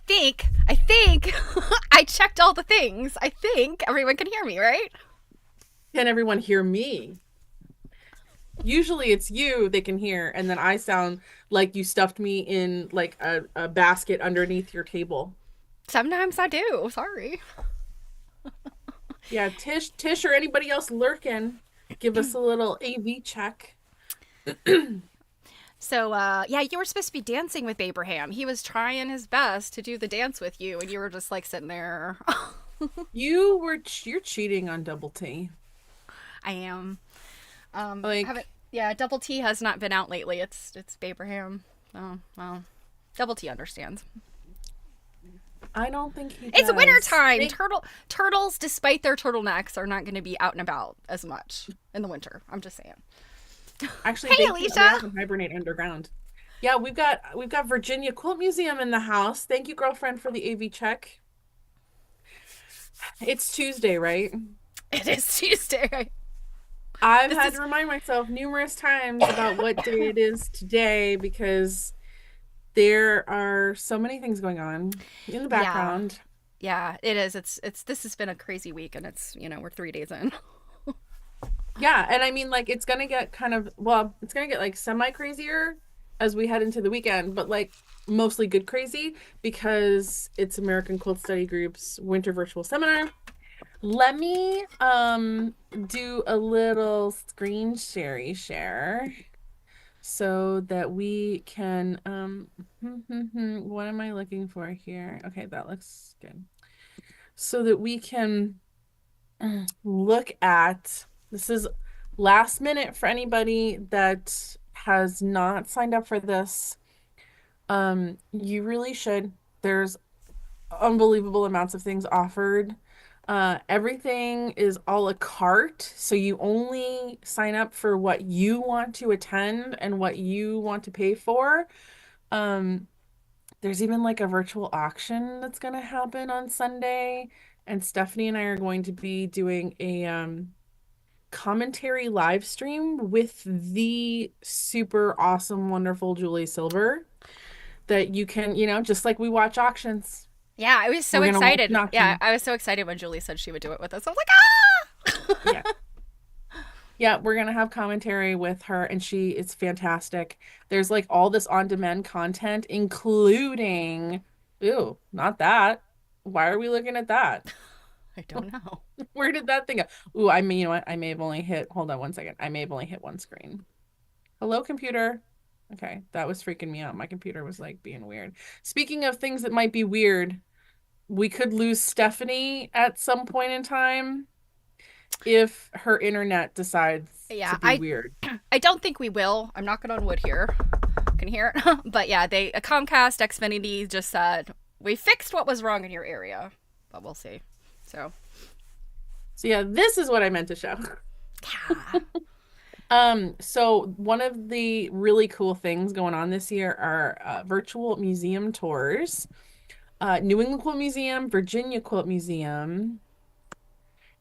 think I checked all the things. I think everyone can hear me, right? Can everyone hear me? Usually it's you they can hear, and then I sound like you stuffed me in like a basket underneath your table. Sometimes I do. Sorry. Yeah, Tish, or anybody else lurking, give us a little AV check. So, yeah, you were supposed to be dancing with Abraham. He was trying his best to do the dance with you, and you were just like sitting there. You're cheating on Double T. I am. Haven't. Like, Yeah, Double T has not been out lately. It's Abraham. Oh well, Double T understands. I don't think he It's winter does. time. Turtles, despite their turtlenecks, are not going to be out and about as much in the winter. I'm just saying. Actually, Hey, they Alicia. often hibernate underground. Yeah, we've got Virginia Quilt Museum in the house. Thank you, girlfriend, for the AV check. It's Tuesday, right? It is Tuesday. I've This had is to remind myself numerous times about what day it is today because there are so many things going on in the yeah, background. yeah. It is. It's. This has been a crazy week, and we're 3 days in. Yeah, and I mean, like, it's gonna get it's gonna get like semi crazier as we head into the weekend, but like mostly good crazy because it's American Quilt Study Group's winter virtual seminar. Let me do a little screen share so that we can what am I looking for here? Okay, that looks good. So that we can look at this is last minute for anybody that has not signed up for this. You really should. There's unbelievable amounts of things offered. Everything is a la carte, so you only sign up for what you want to attend and what you want to pay for. Um, there's even like a virtual auction that's going to happen on Sunday, and Stephanie and I are going to be doing a commentary live stream with the super awesome, wonderful Julie Silver that you can, just like we watch auctions. Yeah, I was so We're gonna watch an excited. Yeah, auction. I was so excited when Julie said she would do it with us. I was like, Yeah. ah. Yeah, we're gonna have commentary with her, and she is fantastic. There's like all this on-demand content, including, ooh, not that. Why are we looking at that? I don't know. Where did that thing go? Ooh, I mean, you know what? I may have only hit, hold on one second. I may have only hit one screen. Hello, computer. Okay, that was freaking me out. My computer was like being weird. Speaking of things that might be weird, we could lose Stephanie at some point in time if her internet decides to Yeah, be weird. I don't think we will. I'm knocking on wood here. Can you hear it? But yeah, Comcast Xfinity just said we fixed what was wrong in your area, but we'll see. So So yeah, this is what I meant to show. yeah, So one of the really cool things going on this year are virtual museum tours. New England Quilt Museum, Virginia Quilt Museum,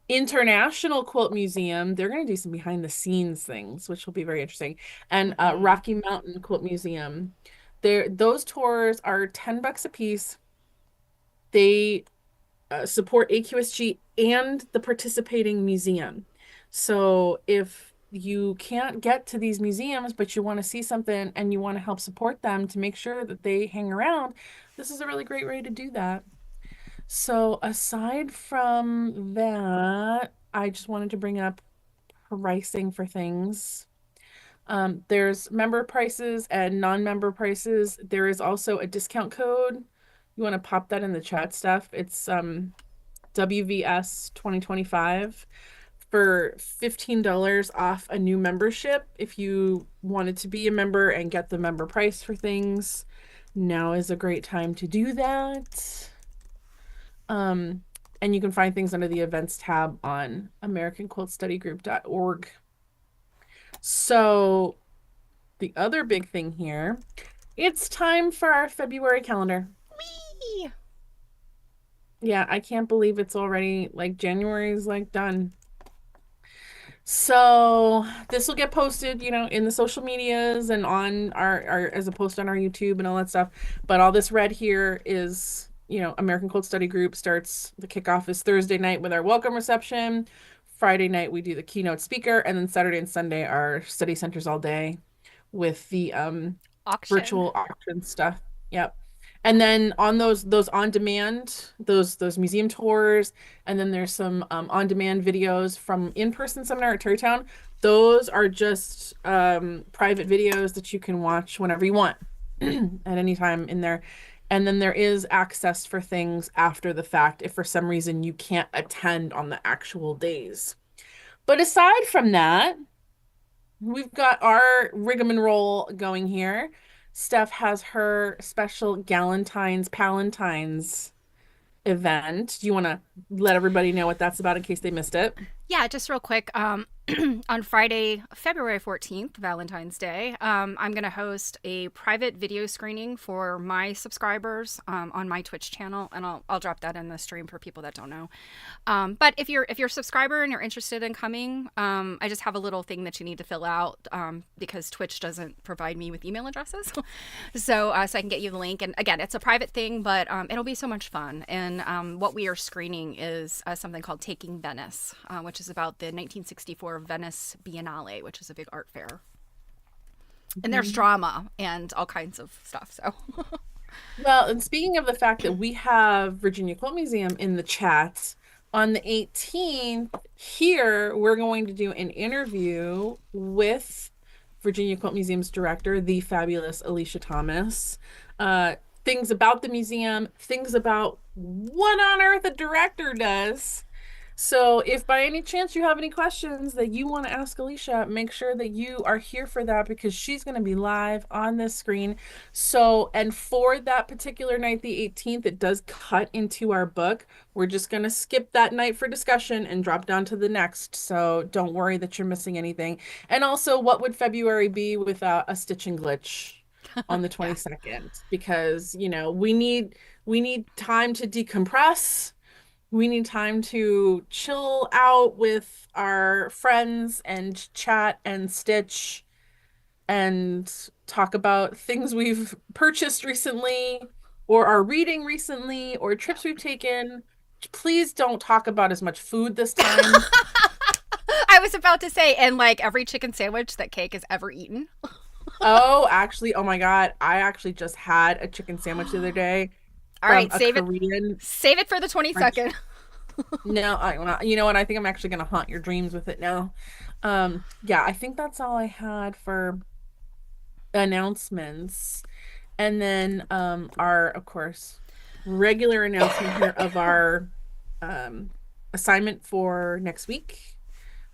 International Quilt Museum. They're going to do some behind the scenes things, which will be very interesting. And mm-hmm. Rocky Mountain Quilt Museum. Those tours are $10 a piece. They support AQSG and the participating museum. So if you can't get to these museums, but you want to see something and you want to help support them to make sure that they hang around, this is a really great way to do that. So aside from that, I just wanted to bring up pricing for things. There's member prices and non-member prices. There is also a discount code. You want to pop that in the chat stuff. It's WVS 2025 for $15 off a new membership. If you wanted to be a member and get the member price for things, now is a great time to do that. And you can find things under the events tab on AmericanQuiltStudyGroup.org. So the other big thing here, it's time for our February calendar. Whee! Yeah, I can't believe it's already like January's like done. So this will get posted, in the social medias and on our as a post on our YouTube and all that stuff. But all this red here is American Quilt Study Group starts, the kickoff is Thursday night with our welcome reception. Friday night we do the keynote speaker, and then Saturday and Sunday are study centers all day with the Auction. virtual auction stuff. Yep. And then on those on demand, those museum tours, and then there's some on demand videos from in-person seminar at Terrytown. Those are just private videos that you can watch whenever you want at any time in there. And then there is access for things after the fact if for some reason you can't attend on the actual days. But aside from that, we've got our rigmarole going here. Steph has her special Galentine's Palentine's event. Do you want to let everybody know what that's about in case they missed it? Yeah, just real quick. On Friday, February 14th, Valentine's Day, I'm going to host a private video screening for my subscribers on my Twitch channel, and I'll drop that in the stream for people that don't know. But if you're a subscriber and you're interested in coming, I just have a little thing that you need to fill out because Twitch doesn't provide me with email addresses, so I can get you the link. And again, it's a private thing, but it'll be so much fun. And what we are screening is something called Taking Venice, which is about the 1964 Venice Biennale, which is a big art fair. And there's drama and all kinds of stuff. So, Well, and speaking of the fact that we have Virginia Quilt Museum in the chat, on the 18th, here we're going to do an interview with Virginia Quilt Museum's director, the fabulous Alicia Thomas. Things about the museum, things about what on earth a director does. So if by any chance you have any questions that you want to ask Alicia, make sure that you are here for that because she's going to be live on this screen. So, and for that particular night, the 18th, it does cut into our book. We're just going to skip that night for discussion and drop down to the next. So don't worry that you're missing anything. And also, what would February be without a stitching glitch on the 22nd? Because, we need time to decompress. We need time to chill out with our friends and chat and stitch and talk about things we've purchased recently or are reading recently or trips we've taken. Please don't talk about as much food this time. I was about to say, and like every chicken sandwich that Cake has ever eaten. Oh, actually, oh my God. I actually just had a chicken sandwich the other day All from right, a save Korean it. Save it for the 22nd. No, you know what? I think I'm actually gonna haunt your dreams with it now. Yeah, I think that's all I had for announcements. And then our, of course, regular announcement here of our assignment for next week,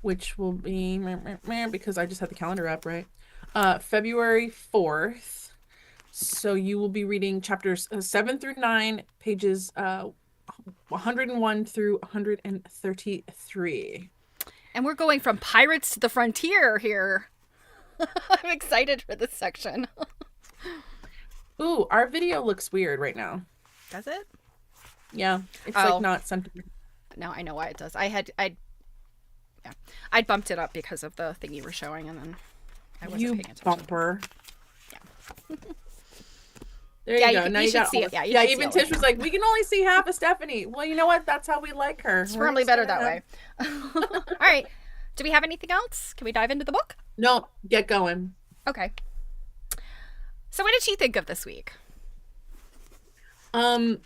which will be because I just had the calendar up, right? February 4th. So you will be reading chapters 7 through 9, pages 101 through 133. And we're going from pirates to the frontier here. I'm excited for this section. Ooh, our video looks weird right now. Does it? Yeah, it's like not centered. No, I know why it does. I'd bumped it up because of the thing you were showing, and then I wasn't paying attention. Bumper. Yeah. There you go. Now you should got see it. Yeah, even Tish was like, we can only see half of Stephanie. Well, you know what? That's how we like her. It's firmly better that way. All right. Do we have anything else? Can we dive into the book? No, get going. Okay. So what did you think of this week? Well,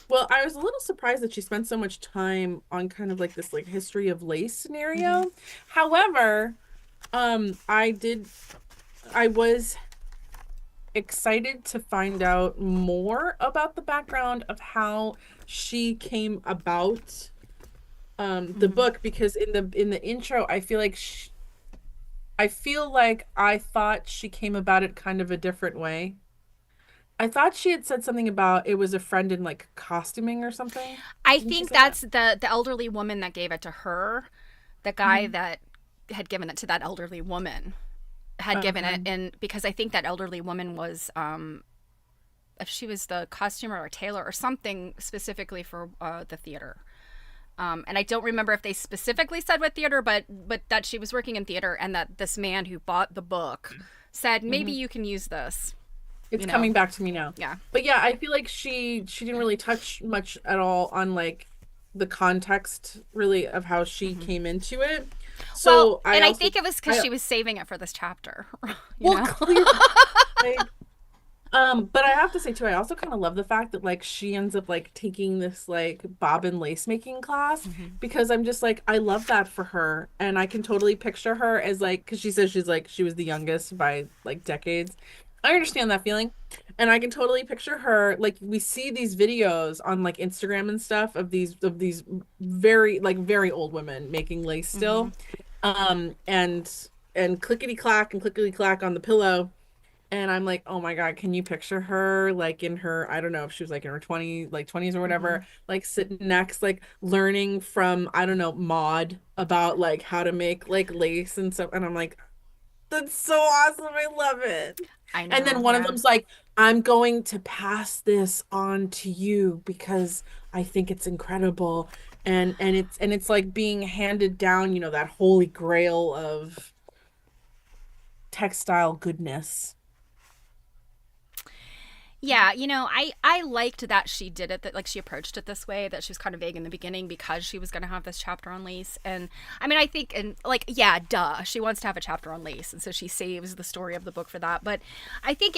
I was a little surprised that she spent so much time on kind of like this like history of lace scenario. Mm-hmm. However, I was excited to find out more about the background of how she came about the book, because in the intro I feel like I thought she came about it kind of a different way. I thought she had said something about it was a friend in like costuming or something. I think that's the elderly woman that gave it to her. The guy that had given it to that elderly woman had given it, and because I think that elderly woman was if she was the costumer or tailor or something specifically for the theater. And I don't remember if they specifically said what theater, but that she was working in theater, and that this man who bought the book said, maybe you can use this It's coming back to me now. Yeah. But yeah, I feel like she didn't really touch much at all on like the context really of how she Mm-hmm. came into it. Well, So I and I also think it was because I she was saving it for this chapter, you well know? clearly like but I have to say too, I also kind of love the fact that like she ends up like taking this like bobbin lace making class Mm-hmm. because I'm just like I love that for her and I can totally picture her as like because she says she's like she was the youngest by like decades. I understand that feeling and I can totally picture her like we see these videos on like Instagram and stuff of these very like very old women making lace Mm-hmm. still and clickety clack and clickety clack on the pillow and I'm like, oh my God, can you picture her like in her, I don't know if she was like in her 20s or Mm-hmm. whatever, like sitting next, like learning from, I don't know, Maud about like how to make like lace and stuff. And I'm like, that's so awesome. I love it. I And know, then one of yeah. them's like, I'm going to pass this on to you because I think it's incredible. And it's like being handed down, you know, that holy grail of textile goodness. Yeah, I liked that she did it, that like she approached it this way, that she was kind of vague in the beginning because she was going to have this chapter on lace. And I mean, I think, and like, yeah, duh, she wants to have a chapter on lace, and so she saves the story of the book for that. But I think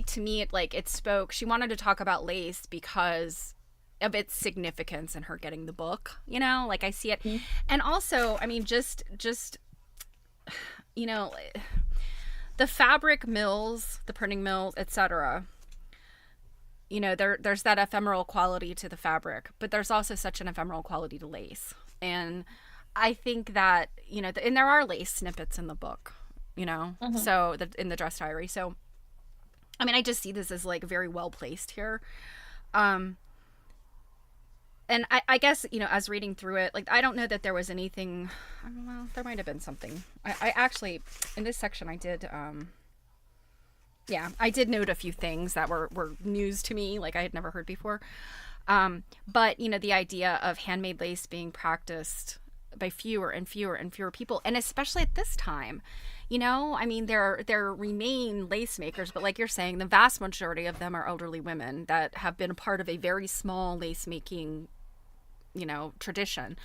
to me, it spoke. She wanted to talk about lace because of its significance in her getting the book. Like I see it, and also, I mean, just you know, the fabric mills, the printing mills, etc. There's that ephemeral quality to the fabric, but there's also such an ephemeral quality to lace. And I think that, and there are lace snippets in the book, Mhm. so in the dress diary. So, I mean, I just see this as like very well placed here. Um, and I guess, as reading through it, like, I don't know that there was anything, well, there might have been something. I actually, in this section, yeah, I did note a few things that were news to me, like I had never heard before. But the idea of handmade lace being practiced by fewer and fewer and fewer people, and especially at this time, I mean, there remain lace makers, but like you're saying, the vast majority of them are elderly women that have been a part of a very small lace making, tradition.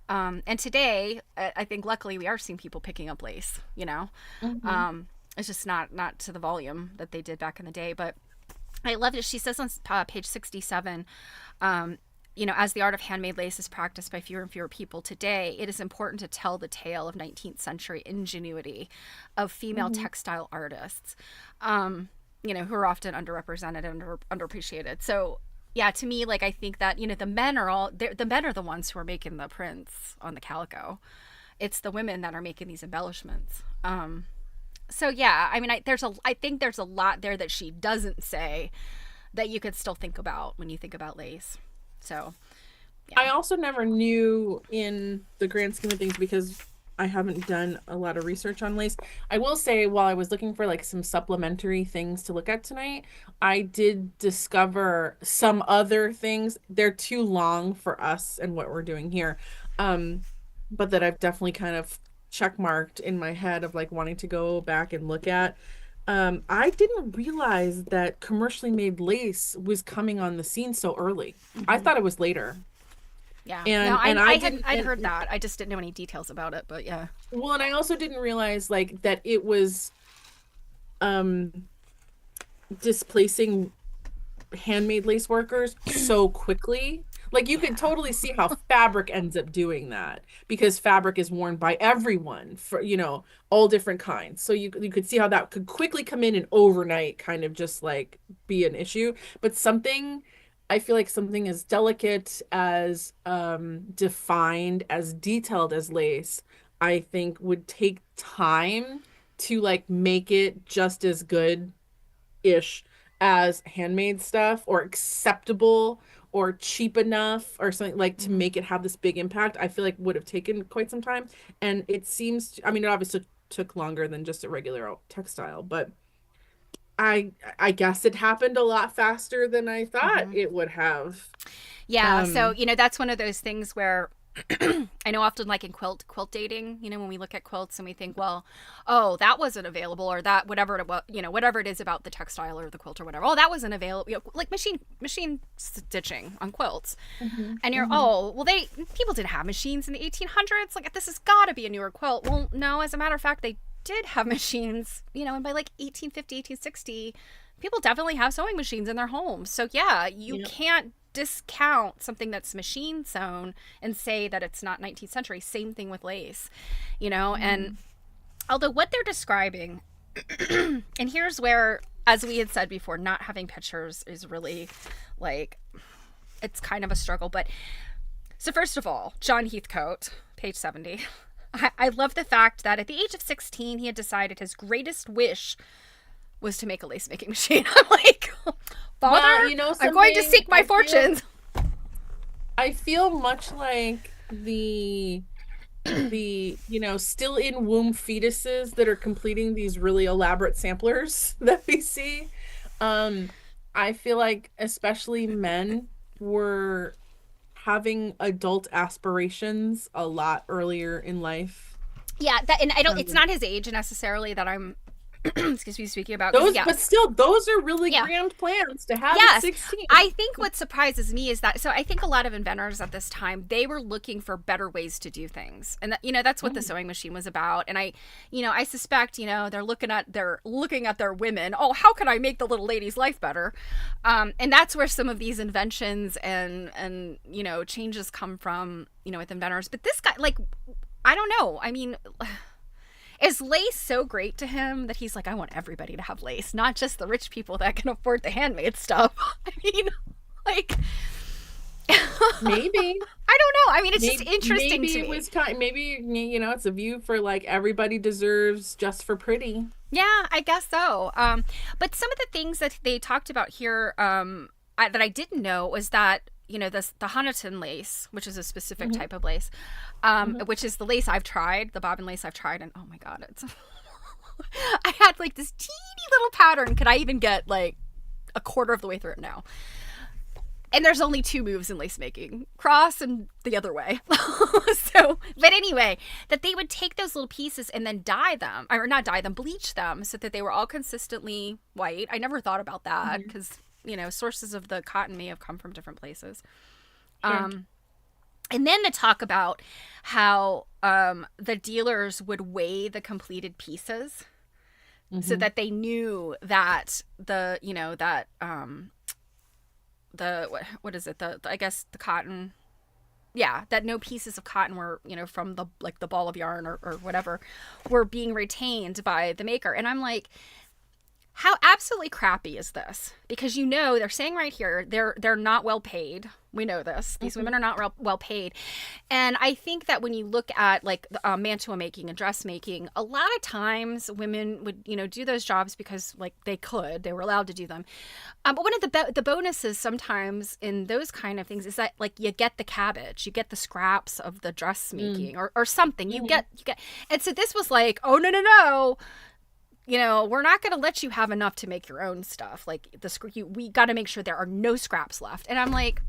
And today, I think luckily we are seeing people picking up lace. Mhm. It's just not to the volume that they did back in the day. But I love it. She says on page 67, as the art of handmade lace is practiced by fewer and fewer people today, it is important to tell the tale of 19th century ingenuity of female Mhm. textile artists, who are often underrepresented and underappreciated. So, yeah, to me, like, I think that, the men are the ones who are making the prints on the calico. It's the women that are making these embellishments. So yeah, I mean, I think there's a lot there that she doesn't say that you could still think about when you think about lace. So yeah. I also never knew in the grand scheme of things because I haven't done a lot of research on lace. I will say while I was looking for like some supplementary things to look at tonight, I did discover some other things. They're too long for us and what we're doing here. Um, but that I've definitely kind of check marked in my head of like wanting to go back and look at. I didn't realize that commercially made lace was coming on the scene so early. I Mm-hmm. thought it was later. Yeah. No, And I I I had didn't I'd heard and that. I just didn't know any details about it. But yeah. well and I also didn't realize like that it was um displacing handmade lace workers so quickly. Like you could Yeah. totally see how fabric ends up doing that because fabric is worn by everyone for, all different kinds. So you could see how that could quickly come in and overnight kind of just like be an issue. But I feel like something as delicate as defined as detailed as lace, I think would take time to like make it just as good ish as handmade stuff or acceptable or cheap enough or something like to Mm-hmm. make it have this big impact. I feel like would have taken quite some time. And it seems, I mean, it obviously took longer than just a regular textile, but I guess it happened a lot faster than I thought Mm-hmm. it would have. Yeah. So Um, that's one of those things where I know often like in quilt dating, you know, when we look at quilts and we think, well, oh, that wasn't available, or that whatever it was, you know, whatever it is about the textile or the quilt or whatever. Oh, that wasn't available. You know, like machine stitching on quilts. Mm-hmm. And you're, Mm-hmm. oh, well, people didn't have machines in the 1800s. Like, this has got to be a newer quilt. Well, no, as a matter of fact, they did have machines, you know, and by like 1850, 1860, people definitely have sewing machines in their homes. So yeah, you Yep. can't discount something that's machine sewn and say that it's not 19th century. Same thing with lace, you know. Mm-hmm. And although what they're describing, and here's where, as we had said before, not having pictures is really like, it's kind of a struggle. But so first of all, John Heathcoat, page 70, I love the fact that at the age of 16 he had decided his greatest wish was to make a lace making machine. I'm like, Father, Well, you know I'm going to something? seek my fortunes. I feel much like you know, still in womb fetuses that are completing these really elaborate samplers that we see. Um, I feel like especially men were having adult aspirations a lot earlier in life. Yeah, that, and I don't. It's Um, not his age necessarily that I'm, excuse me, speaking about. 'Cause, those, yeah, but still, those are really yeah, grand plans to have at yes. 16. I think what surprises me is that, so I think a lot of inventors at this time, they were looking for better ways to do things. And that, you know, that's what the Mhm. sewing machine was about. And I suspect, you know, they're looking at their women. Oh, how can I make the little lady's life better? And that's where some of these inventions and, you know, changes come from, you know, with inventors. But this guy, like, I don't know. I mean, is lace so great to him that he's like, I want everybody to have lace, not just the rich people that can afford the handmade stuff? I mean, like, Maybe. I don't know. I mean, it's just Maybe, interesting maybe to it me. was kind. Maybe you know, it's a view for like everybody deserves just for pretty. Yeah, I guess so. But some of the things that they talked about here, that I didn't know was that, you know, the Honiton lace, which is a specific Hmm. type of lace, Hmm. which is the lace I've tried, the bobbin lace I've tried, and oh my god, it's I had like this teeny little pattern. Could I even get like a quarter of the way through it now? And there's only two moves in lace making: cross and the other way. So, but anyway, that they would take those little pieces and then dye them, or not dye them, bleach them, so that they were all consistently white. I never thought about that Hmm. because, you know, sources of the cotton may have come from different places. Sure. Um, and then to talk about how the dealers would weigh the completed pieces so Hmm. that they knew that the, you know, that the what is it, the I guess the cotton, yeah, that no pieces of cotton were, you know, from the, like, the ball of yarn or whatever, were being retained by the maker. And I'm like, how absolutely crappy is this? Because, you know, they're saying right here they're not well paid. We know this. These Hmm. women are not well paid. And I think that when you look at like mantua making and dressmaking, a lot of times women would, you know, do those jobs because like they were allowed to do them. But one of the bonuses sometimes in those kind of things is that, like, you get the cabbage, you get the scraps of the dressmaking, or something. Hmm. You get, and so this was like, oh no no no, you know, we're not going to let you have enough to make your own stuff. Like, we got to make sure there are no scraps left. And I'm like,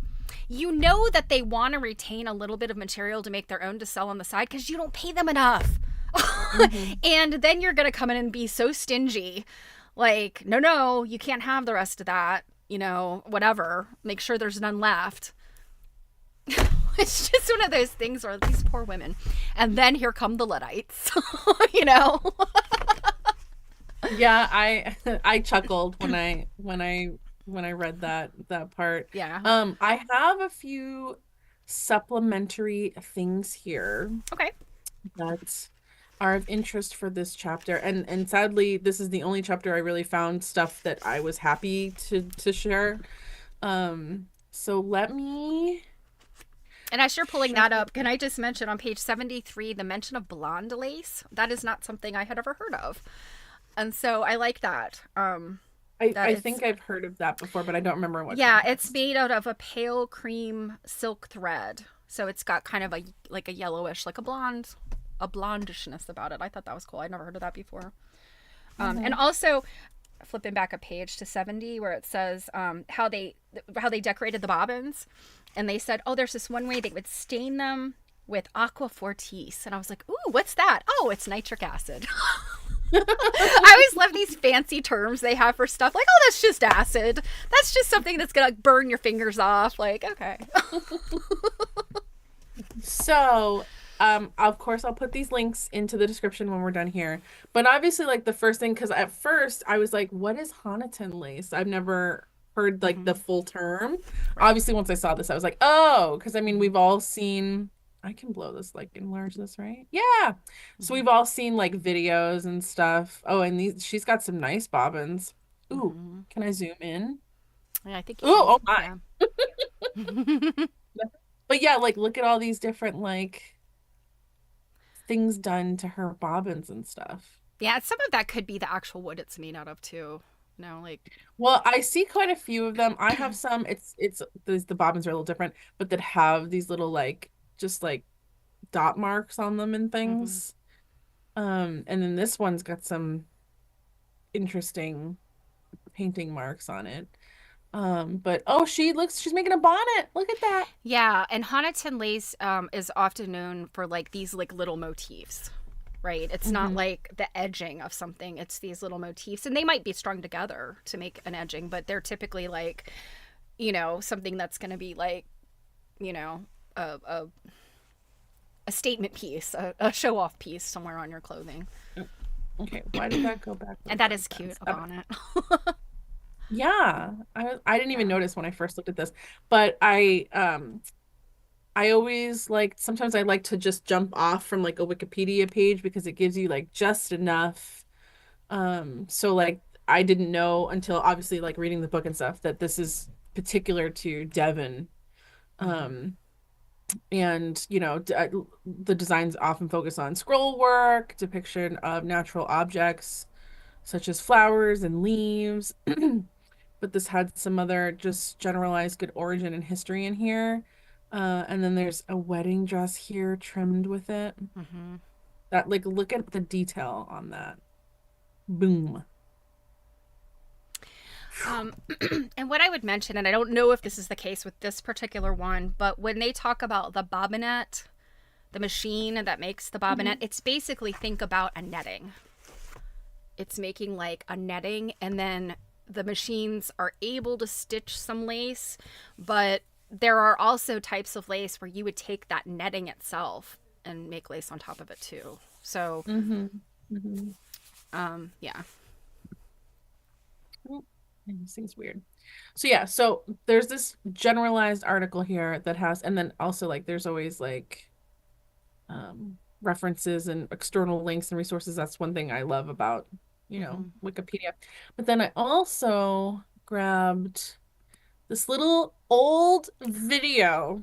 you know that they want to retain a little bit of material to make their own to sell on the side because you don't pay them enough. Hmm. And then you're going to come in and be so stingy. Like, no, no, you can't have the rest of that. You know, whatever. Make sure there's none left. It's just one of those things where these poor women. And then here come the Luddites, you know? Yeah, I I chuckled when I read that part. Yeah. I have a few supplementary things here Okay. that are of interest for this chapter, and sadly, this is the only chapter I really found stuff that I was happy to share. So let me And as you're pulling share. that up, can I just mention on page 73 the mention of blonde lace? That is not something I had ever heard of. And so I like that. That I it's, think I've heard of that before, but I don't remember in what yeah, it's context. made out of a pale cream silk thread. So it's got kind of a, like a yellowish, like a blondishness about it. I thought that was cool. I'd never heard of that before. And Hmm. also, flipping back a page to 70 where it says how they decorated the bobbins, and they said, oh, there's this one way they would stain them with aqua fortis, and I was like, ooh, what's that? Oh, it's nitric acid. I always love these fancy terms they have for stuff, like, oh, that's just acid. That's just something that's gonna burn your fingers off. Like, okay. So, of course, I'll put these links into the description when we're done here. But obviously, like the first thing, because at first I was like, what is Honiton lace? I've never heard like the full term. Right. Obviously, once I saw this, I was like, oh, because I mean, we've all seen, I can blow this, like enlarge this, right? Yeah. So we've all seen like videos and stuff. Oh, and she's got some nice bobbins. Ooh, can I zoom in? Yeah, I think Ooh, you oh my. can. But yeah, like look at all these different like things done to her bobbins and stuff. Yeah, some of that could be the actual wood it's made out of too. No, like, Well, I see quite a few of them. I have some, it's the bobbins are a little different, but that have these little like just like dot marks on them and things. And then this one's got some interesting painting marks on it. But oh, she's making a bonnet. Look at that. yeah, and Honiton lace is often known for like these like little motifs, right? It's not like the edging of something, it's these little motifs, and they might be strung together to make an edging, but they're typically like, you know, something that's going to be like, you know, a statement piece, a show off piece somewhere on your clothing. Okay, why did that go back? And that is cute, a bonnet. Yeah, I didn't even notice when I first looked at this, but I always like, sometimes I like to just jump off from like a Wikipedia page because it gives you like just enough. So like I didn't know until obviously like reading the book and stuff that this is particular to Devon. And you know, the designs often focus on scroll work, depiction of natural objects such as flowers and leaves. But this had some other just generalized good origin and history in here. And then there's a wedding dress here trimmed with it. That, like, look at the detail on that. Boom. And what I would mention, and I don't know if this is the case with this particular one, but when they talk about the bobbinet, the machine that makes the bobbinet, it's basically, think about a netting. It's making like a netting, and then the machines are able to stitch some lace, but there are also types of lace where you would take that netting itself and make lace on top of it too. So, yeah. This thing's weird. So yeah, so there's this generalized article here that has, and then also like there's always like references and external links and resources. That's one thing I love about, you know, Wikipedia. But then I also grabbed this little old video.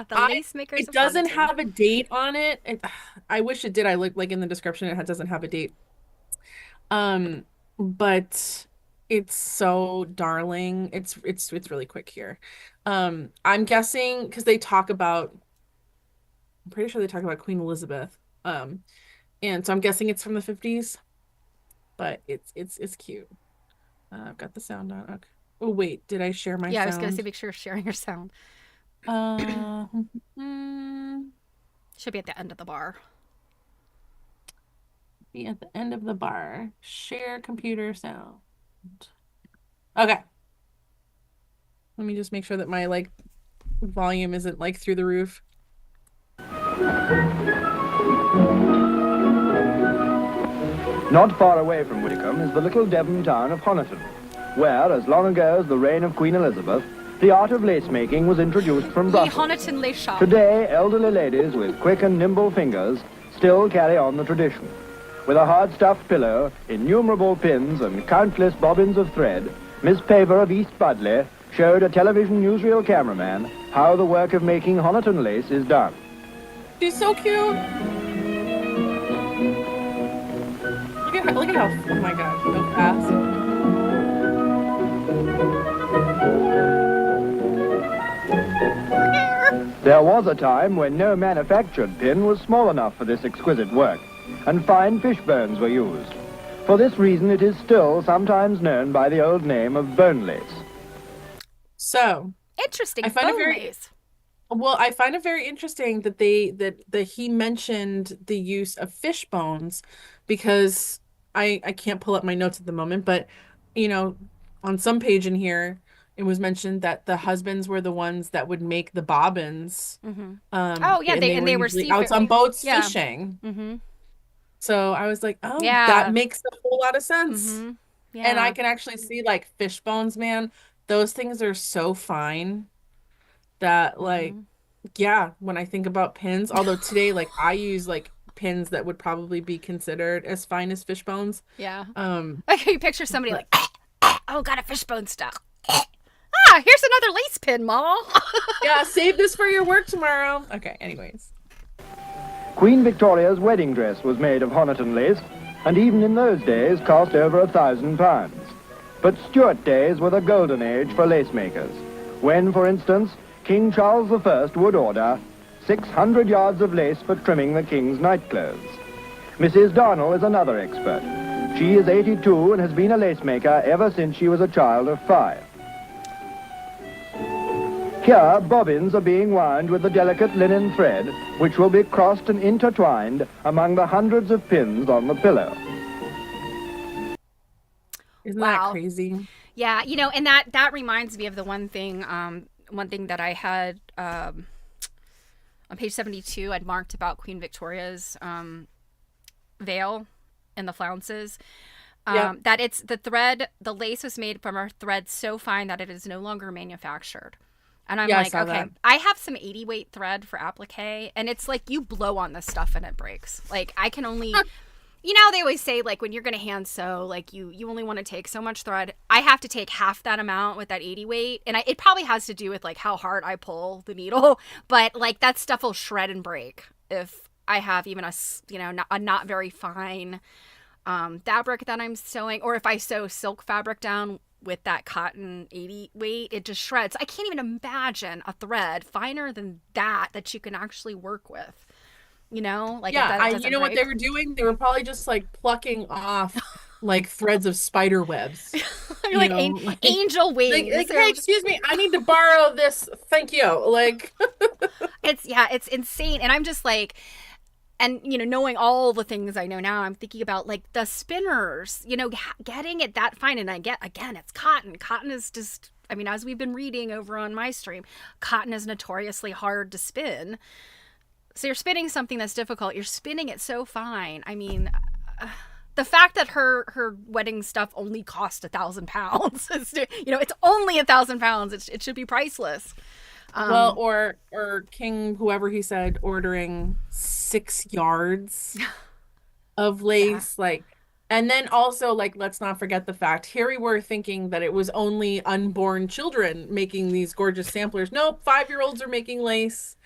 The lace makers. It doesn't have a date on it. I wish it did. I looked like in the description, it doesn't have a date. But it's so darling. It's really quick here. I'm guessing because they talk about, I'm pretty sure they talk about Queen Elizabeth. And so I'm guessing it's from the 50s. But it's cute. I've got the sound on. Okay. Oh wait, did I share my sound? Yeah, I was gonna say make sure you're sharing your sound. Should be at the end of the bar. Be at the end of the bar. Share computer sound. Okay. Let me just make sure that my like volume isn't like through the roof. Not far away from Widdicombe is the little Devon town of Honiton, where, as long ago as the reign of Queen Elizabeth, the art of lace-making was introduced from Brussels. The Honiton lace shop. Today, elderly ladies with quick and nimble fingers still carry on the tradition. With a hard-stuffed pillow, innumerable pins, and countless bobbins of thread, Miss Paver of East Budley showed a television newsreel cameraman how the work of making Honiton lace is done. She's so cute. Look at how, oh my god, so fast. There was a time when no manufactured pin was small enough for this exquisite work, and fine fish bones were used. For this reason, it is still sometimes known by the old name of bone lace. So interesting. I find it bone very lace. Well, I find it very interesting that that he mentioned the use of fish bones because I can't pull up my notes at the moment, but you know, on some page in here it was mentioned that the husbands were the ones that would make the bobbins, Hmm. Oh yeah, and they were they were usually out seafood. on boats Yeah. fishing. Hmm. So I was like, oh, that Yeah. makes a whole lot of sense. Hmm. And I Yeah. can actually see like fish bones, man. Those things are so fine that like Hmm. yeah, when I think about pins, although today like I use like pins that would probably be considered as fine as fish bones. Yeah. Um, Like you picture somebody but like, oh, got a fishbone stuck. Here's another lace pin, Ma. yeah, save this for your work tomorrow. Okay, anyways. Queen Victoria's wedding dress was made of Honiton lace, and even in those days cost over £1,000. But Stuart days were the golden age for lace makers, when, for instance, King Charles I would order 600 yards of lace for trimming the king's nightclothes. Mrs. Darnell is another expert. She is 82 and has been a lace maker ever since she was a child of 5. Here, bobbins are being wound with the delicate linen thread, which will be crossed and intertwined among the hundreds of pins on the pillow. Isn't that Wow. crazy? Yeah, and that reminds me of the one thing that I had on page 72. I'd marked about Queen Victoria's veil and the flounces. Yeah. That it's the thread, the lace was made from a thread so fine that it is no longer manufactured. And I'm Yeah, I like, saw okay, that. I have some 80 weight thread for applique, and it's like you blow on this stuff and it breaks. Like I can only, they always say like when you're gonna hand sew, like you only want to take so much thread. I have to take half that amount with that 80 weight, and it probably has to do with like how hard I pull the needle, but like that stuff will shred and break if I have even a not very fine fabric that I'm sewing, or if I sew silk fabric down with that cotton 80 weight, it just shreds. I can't even imagine a thread finer than that you can actually work with. Like Yeah, it you doesn't know what they break. were doing? They were probably just like plucking off like threads of spider webs. You're You like know, like angel wings. hey, excuse me, I need to borrow this. Thank you. Like It's insane, and I'm just like, and knowing all the things I know now, I'm thinking about like the spinners, getting it that fine. And I get, again, it's cotton is just, I mean, as we've been reading over on my stream, cotton is notoriously hard to spin. So you're spinning something that's difficult, you're spinning it so fine. I mean, the fact that her wedding stuff only cost £1,000 it's only £1,000. It should be priceless. well, um or King, whoever he said, ordering 6 yards of yeah. lace, like, and then also like let's not forget the fact here we were thinking that it was only unborn children making these gorgeous samplers. Nope, 5-year-olds are making lace.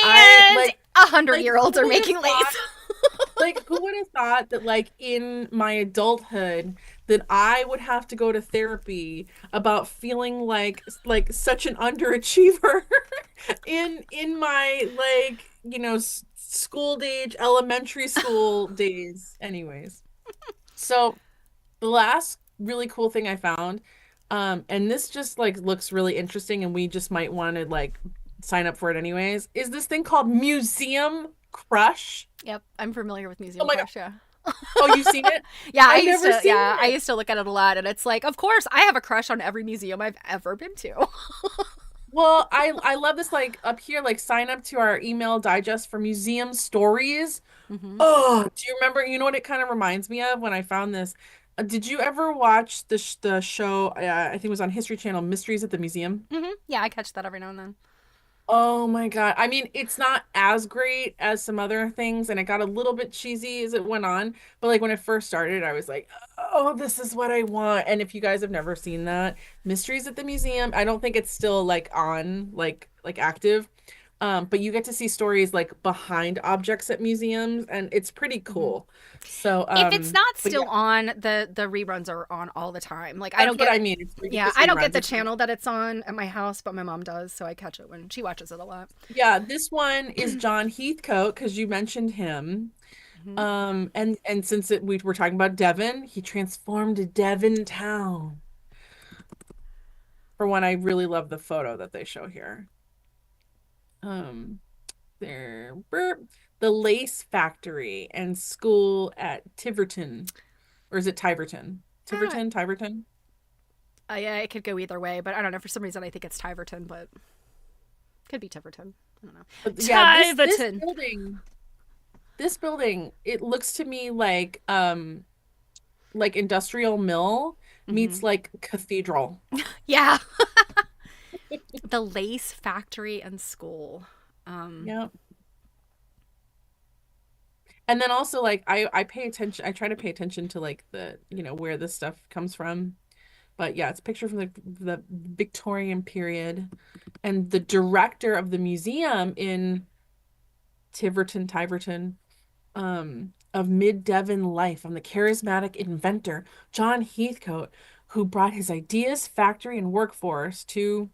I And 100-year-olds who are would have making thought lace. like who would have thought that like in my adulthood that I would have to go to therapy about feeling like such an underachiever in my like school age elementary school days. Anyways, so the last really cool thing I found, and this just like looks really interesting and we just might want to like sign up for it anyways, is this thing called Museum Crush. Yep, I'm familiar with Oh Museum my God. Crush. Yeah. Oh, you've seen it? Yeah, I I've used never to. seen Yeah, I it. used to look at it a lot, and it's like, of course, I have a crush on every museum I've ever been to. Well, I love this like up here, like sign up to our email digest for museum stories. Hmm. Oh, do you remember? You know what it kind of reminds me of when I found this? Did you ever watch the show? I think it was on History Channel, Mysteries at the Museum. Hmm. Yeah, I catch that every now and then. Oh my God. I mean, it's not as great as some other things, and it got a little bit cheesy as it went on. But like when it first started, I was like, oh, this is what I want. And if you guys have never seen that, Mysteries at the Museum, I don't think it's still like on like active. But you get to see stories like behind objects at museums, and it's pretty Hmm. cool. So, If it's not but yeah, still on, the reruns are on all the time. Like I that's don't what get. I mean. It Yeah, just I don't get reruns. the It's channel that it's on at my house, but my mom does, so I catch it when she watches it a lot. yeah, this one is John Heathcoat because you mentioned him. Hmm. And since we were talking about Devon, he transformed to Devon town. For one, I really love the photo that they show here. there, the Lace Factory and School at Tiverton, or is it Tiverton? Tiverton. Yeah, it could go either way, but I don't know. For some reason, I think it's Tiverton, but could be Tiverton. I don't know. But yeah, Tiverton. This building, it looks to me like industrial mill meets like cathedral. Yeah. The Lace Factory and School. Yeah. And then also like I pay attention, I try to pay attention to like the, where this stuff comes from. But yeah, it's a picture from the Victorian period. And the director of the museum in Tiverton, of mid-Devon life, the charismatic inventor, John Heathcoat, who brought his ideas, factory, and workforce to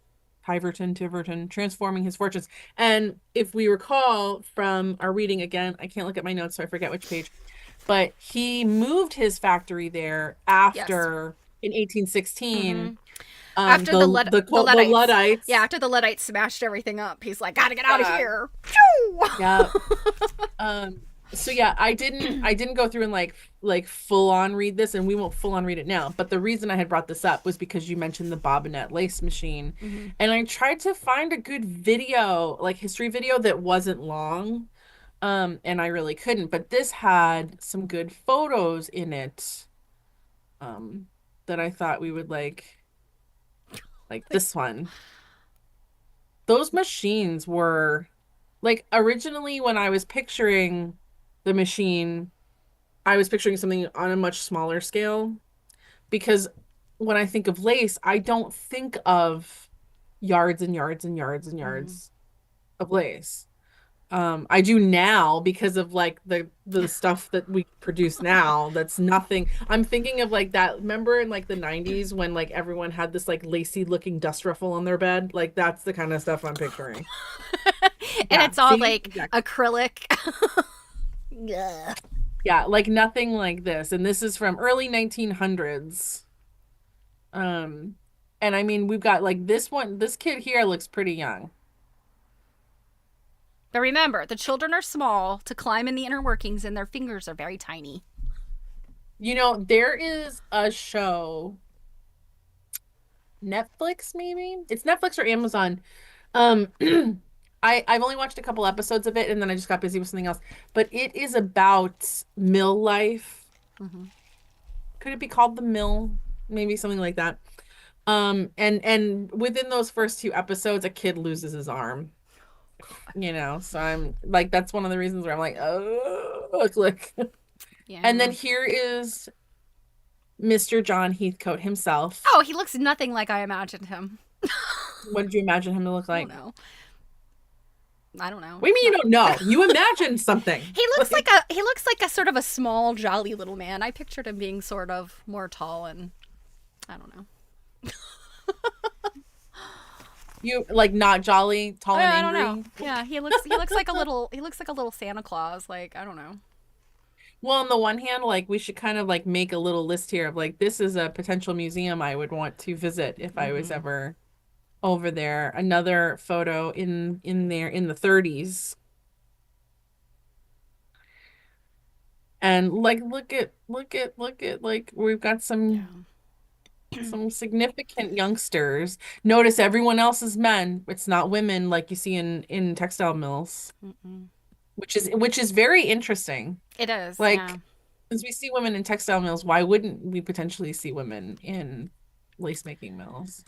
Tiverton, transforming his fortunes. And if we recall from our reading, again, I can't look at my notes, so I forget which page, but he moved his factory there after, in 1816, after the Luddites. Yeah, after the Luddites smashed everything up, he's like, gotta get out of here. Yeah. So yeah, I didn't go through and like full on read this, and we won't full on read it now. But the reason I had brought this up was because you mentioned the bobbinet lace machine, and I tried to find a good video, like history video that wasn't long, and I really couldn't. But this had some good photos in it, that I thought we would like this one. Those machines were like, originally when I was picturing the machine, I was picturing something on a much smaller scale, because when I think of lace, I don't think of yards and yards and yards and yards of lace. I do now because of like the stuff that we produce now. That's nothing. I'm thinking of like that. Remember in like the 90s when like everyone had this like lacy looking dust ruffle on their bed? Like that's the kind of stuff I'm picturing. And it's all like acrylic. Yeah. Yeah, like nothing like this. And this is from early 1900s. And I mean, we've got like this kid here looks pretty young. But remember, the children are small to climb in the inner workings, and their fingers are very tiny. There is a show, Netflix maybe? It's Netflix or Amazon. I've only watched a couple episodes of it, and then I just got busy with something else. But it is about mill life. Could it be called The Mill? Maybe something like that. And within those first 2 episodes, a kid loses his arm. So I'm like, that's one of the reasons where I'm like, oh, it's like, yeah. And then here is Mr. John Heathcoat himself. Oh, he looks nothing like I imagined him. What did you imagine him to look like? I don't know. What do you mean you don't know? You imagined something. He looks like a sort of a small, jolly little man. I pictured him being sort of more tall, and I don't know. You like not jolly, tall and angry? I don't know. Yeah, he looks like a little Santa Claus. Like, I don't know. Well, on the one hand, like we should kind of like make a little list here of like, this is a potential museum I would want to visit if I was ever over there. Another photo in there in the 30s. And like look at like we've got some significant youngsters. Notice everyone else is men. It's not women like you see in textile mills. Which is very interesting. It is. Like, as we see women in textile mills, why wouldn't we potentially see women in lace making mills?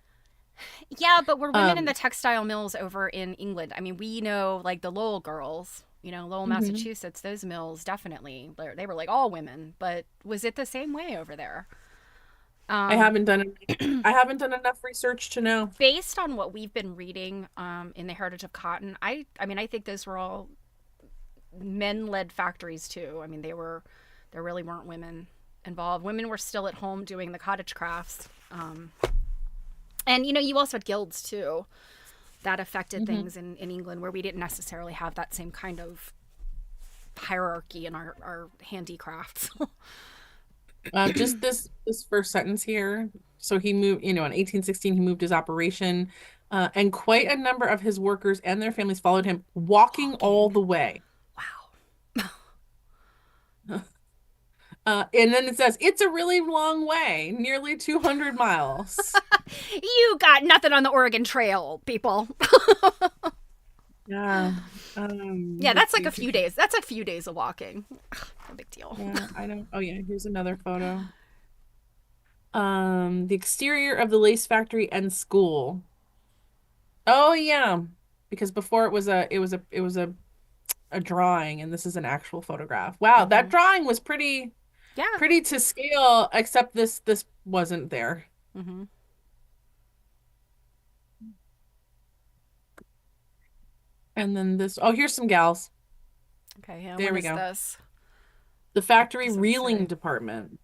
Yeah, but we're women in the textile mills over in England. I mean, we know like the Lowell girls, Lowell, Massachusetts, those mills, definitely. They were like all women, but was it the same way over there? I haven't done enough research to know. Based on what we've been reading in the Heritage of Cotton, I mean, I think those were all men-led factories too. I mean, there really weren't women involved. Women were still at home doing the cottage crafts. And you also had guilds too that affected things in England, where we didn't necessarily have that same kind of hierarchy in our handicrafts. Just this first sentence here. So he moved, in 1816, he moved his operation And quite a number of his workers and their families followed him, walking all the way. Wow. And then it says, it's a really long way, nearly 200 miles. You got nothing on the Oregon Trail, people. Yeah. Yeah, that's like a few days. That's a few days of walking. No big deal. Yeah, I don't. Oh yeah, here's another photo. The exterior of the lace factory and school. Oh yeah, because before it was a drawing, and this is an actual photograph. Wow, that drawing was pretty to scale, except this wasn't there. Mm-hmm. And then this. Oh, here's some gals. Okay, yeah. There When we is go. this? The factory Doesn't reeling say. department.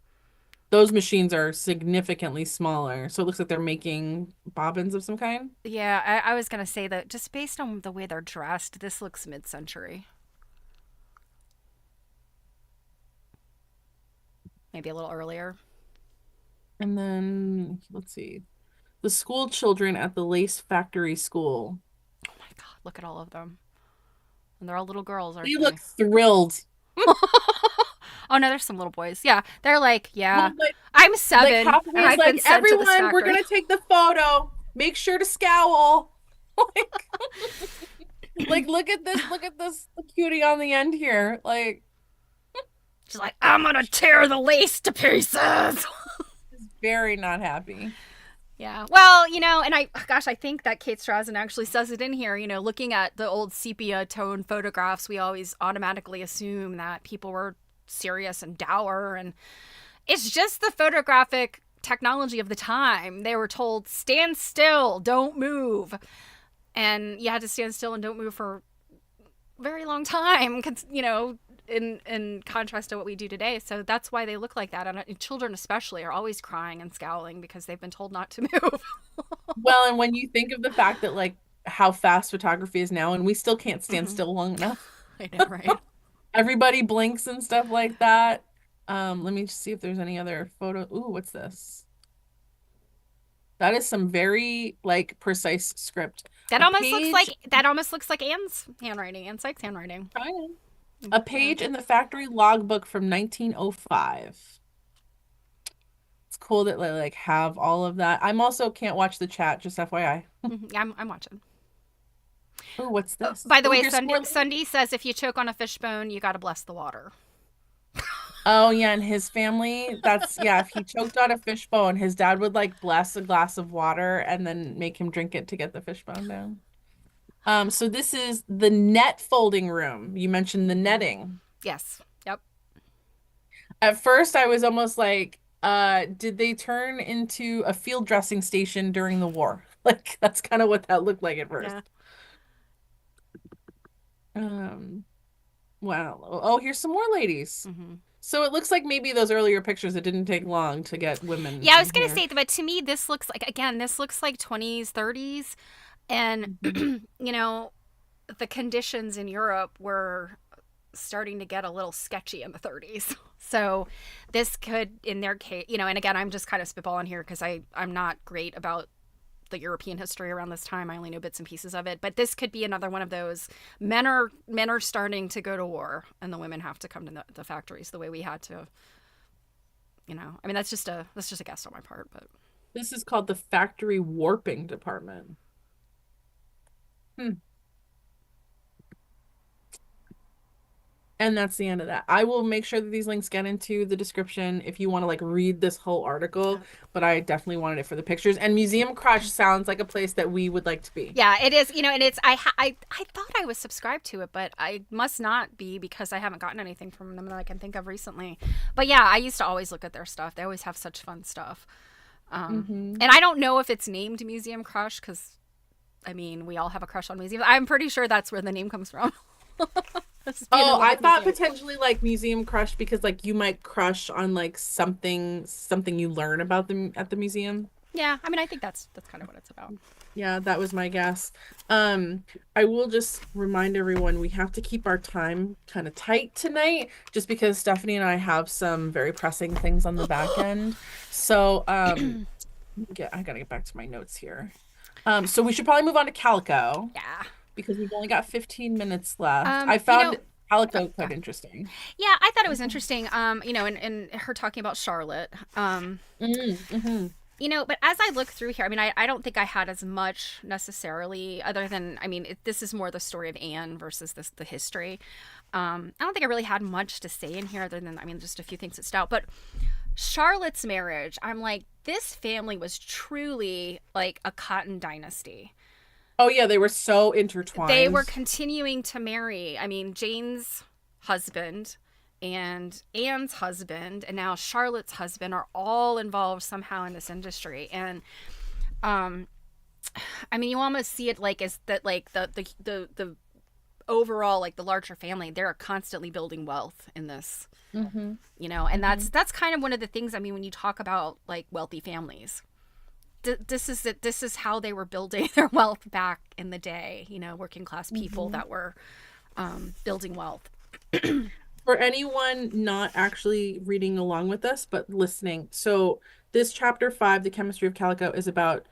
Those machines are significantly smaller, so it looks like they're making bobbins of some kind. Yeah, I was gonna say that just based on the way they're dressed, this looks mid-century. Maybe a little earlier. And then let's see. The school children at the lace factory school. Oh my God, look at all of them. And they're all little girls, aren't They they? look thrilled. Oh no, there's some little boys. Yeah, they're like, yeah, Well, like, I'm 7. like halfway And is I've been like, sent to this everyone, we're factory. gonna take the photo. Make sure to scowl. Like, look at this cutie on the end here. Like, She's like, I'm gonna tear the lace to pieces. she's very not happy. Yeah. Well, and I think that Kate Strasdin actually says it in here. Looking at the old sepia tone photographs, we always automatically assume that people were serious and dour, and it's just the photographic technology of the time. They were told, stand still, don't move. And you had to stand still and don't move for a very long time, in contrast to what we do today. So that's why they look like that. And children especially are always crying and scowling because they've been told not to move. Well, and when you think of the fact that like how fast photography is now, and we still can't stand still long enough. I know, right? Everybody blinks and stuff like that. Let me just see if there's any other photo. Ooh, what's this? That is some very like precise script. That almost looks like Anne's handwriting, Anne Sykes' handwriting. A page in the factory logbook from 1905. It's cool that they like have all of that. I'm also can't watch the chat, just FYI. Yeah, I'm watching. Oh, what's this? By the way, Sunday says if you choke on a fishbone, you got to bless the water. Oh yeah, and his family, if he choked on a fishbone, his dad would like bless a glass of water and then make him drink it to get the fishbone down. So this is the net folding room. You mentioned the netting. Yes. Yep. At first I was almost like, did they turn into a field dressing station during the war? Like that's kind of what that looked like at first. Yeah. Wow. Oh, here's some more ladies. Mm-hmm. So it looks like maybe those earlier pictures, it didn't take long to get women. Yeah, I was going to say, but to me, this looks like 20s, 30s. And, the conditions in Europe were starting to get a little sketchy in the 30s. So this could, in their case, and again, I'm just kind of spitballing here because I'm not great about the European history around this time. I only know bits and pieces of it, but this could be another one of those men are starting to go to war and the women have to come to the factories the way we had to. I mean, that's just a guess on my part, but this is called the factory warping department. And that's the end of that. I will make sure that these links get into the description if you want to like read this whole article, but I definitely wanted it for the pictures. And Museum Crush sounds like a place that we would like to be. Yeah, it is. And it's I thought I was subscribed to it, but I must not be because I haven't gotten anything from them that I can think of recently. But yeah, I used to always look at their stuff. They always have such fun stuff. And I don't know if it's named Museum Crush because, I mean, we all have a crush on museums. I'm pretty sure that's where the name comes from. Oh, I thought potentially like Museum Crush because like you might crush on like something you learn about them at the museum. Yeah, I mean, I think that's kind of what it's about. Yeah, that was my guess. I will just remind everyone we have to keep our time kind of tight tonight just because Stephanie and I have some very pressing things on the back end. So I gotta get back to my notes here. So we should probably move on to Calico Yeah. because we've only got 15 minutes left. Um, I you found know, Calico yeah. quite interesting. Yeah, I thought it was interesting. And her talking about Charlotte. Mm-hmm. But as I look through here, I mean, I don't think I had as much necessarily, other than, I mean, this is more the story of Anne versus the history. I don't think I really had much to say in here, other than, I mean, just a few things that stood out. But Charlotte's marriage, I'm like, this family was truly like a cotton dynasty. Oh yeah, they were so They were intertwined. continuing to marry. I mean, Jane's husband and Anne's husband and now Charlotte's husband are all involved somehow in this industry. And um I mean, you almost see it like as that, like the overall, like the larger family, they're constantly building wealth in this, Mm-hmm. and Mm-hmm. that's kind of one of the things. I mean, when you talk about like wealthy families, this is how they were building their wealth back in the day. Working class people Mm-hmm. that were building wealth. For anyone not actually reading along with us, but listening. So this chapter 5, The Chemistry of Calico, is about,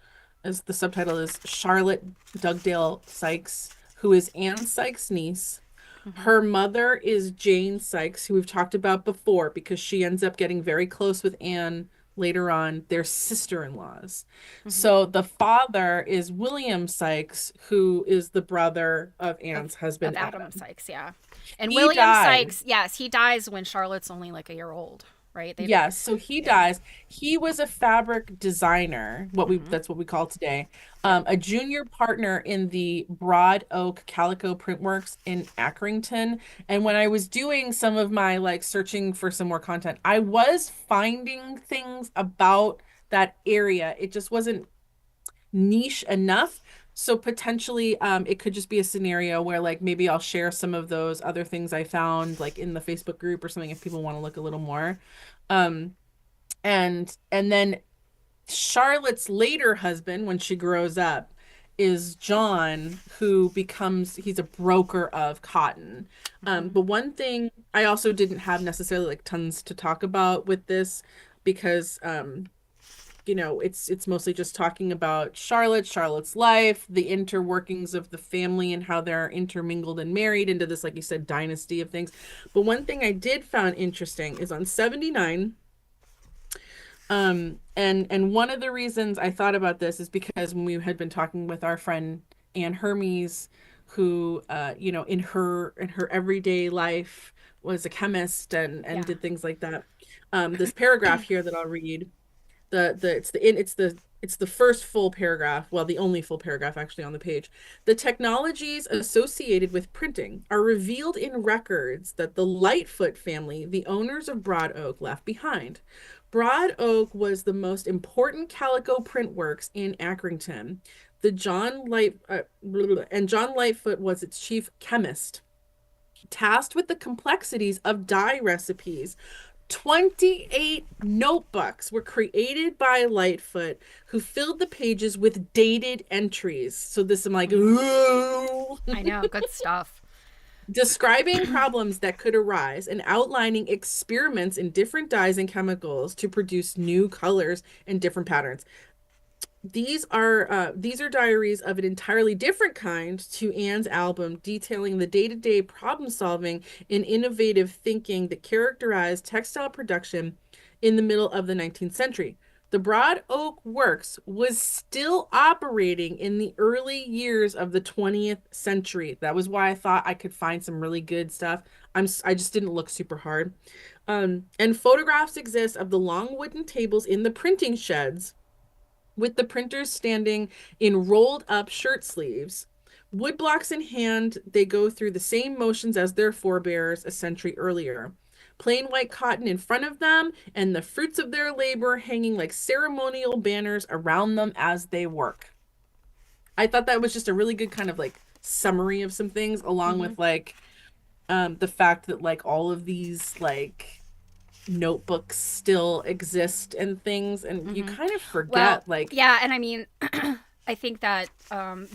as the subtitle is, Charlotte Dugdale Sykes, who is Anne Sykes' niece. Mm-hmm. Her mother is Jane Sykes, who we've talked about before because she ends up getting very close with Anne later on. They're sister-in-laws. Mm-hmm. So the father is William Sykes, who is the brother of of, Anne's of husband, Adam Adam. Sykes, yeah. And He William died. Sykes, yes, he dies when Charlotte's only like a year old, right? They, Yes, so he yeah. dies. He was a fabric designer, Mm-hmm. that's what we call today, Yep. a junior partner in the Broad Oak Calico Printworks in Accrington. And when I was doing some of my like searching for some more content, I was finding things about that area. It just wasn't niche enough. So potentially, it could just be a scenario where like maybe I'll share some of those other things I found like in the Facebook group or something if people want to look a little more. Um, and then Charlotte's later husband, when she grows up, is John, who becomes he's a broker of cotton. Mm-hmm. But one thing I also didn't have necessarily like tons to talk about with this because it's mostly just talking about Charlotte's life, the interworkings of the family and how they're intermingled and married into this, like you said, dynasty of things. But one thing I did found interesting is on 79. And one of the reasons I thought about this is because when we had been talking with our friend Anne Hermes, who in her everyday life was a chemist and Yeah. did things like that. This paragraph here that I'll read, it's the first full paragraph, well, the only full paragraph actually on the page. The technologies associated with printing are revealed in records that the Lightfoot family, the owners of Broad Oak, left behind. Broad Oak was the most important calico print works in Accrington. The John Light and John Lightfoot was its chief chemist, tasked with the complexities of dye recipes. 28 notebooks were created by Lightfoot, who filled the pages with dated entries. So this I'm like, Mm-hmm. ooh. I know, good stuff. Describing problems that could arise and outlining experiments in different dyes and chemicals to produce new colors and different patterns. These are diaries of an entirely different kind to Anne's album, detailing the day-to-day problem solving and innovative thinking that characterized textile production in the middle of the 19th century. The Broad Oak Works was still operating in the early years of the 20th century. That was why I thought I could find some really good stuff. I just didn't look super hard. And photographs exist of the long wooden tables in the printing sheds with the printers standing in rolled up shirt sleeves. Woodblocks in hand, they go through the same motions as their forebears a century earlier. Plain white cotton in front of them, and the fruits of their labor hanging like ceremonial banners around them as they work. I thought that was just a really good kind of like summary of some things, along Mm-hmm. with like the fact that like all of these like notebooks still exist and things, and you Mm-hmm. kind of Well, forget like yeah, and I mean, I think that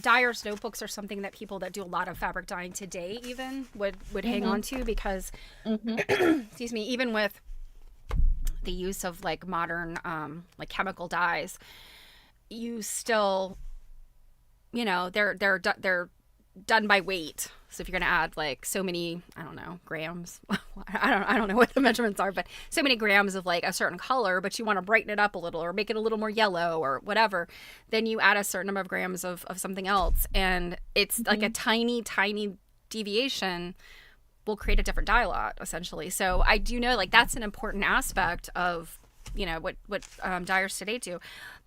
dyers' notebooks are something that people that do a lot of fabric dyeing today even would hang mm-hmm, on to because, mm-hmm. excuse me, even with the use of like modern like chemical dyes, you still they're done by weight. So if you're going to add like so many, I don't know, grams, I don't know what the measurements are, but so many grams of like a certain color, but you want to brighten it up a little or make it a little more yellow or whatever, then you add a certain number of grams of something else. And it's like a tiny, tiny deviation will create a different dye lot, essentially. So I do know like that's an important aspect of, what dyers today do.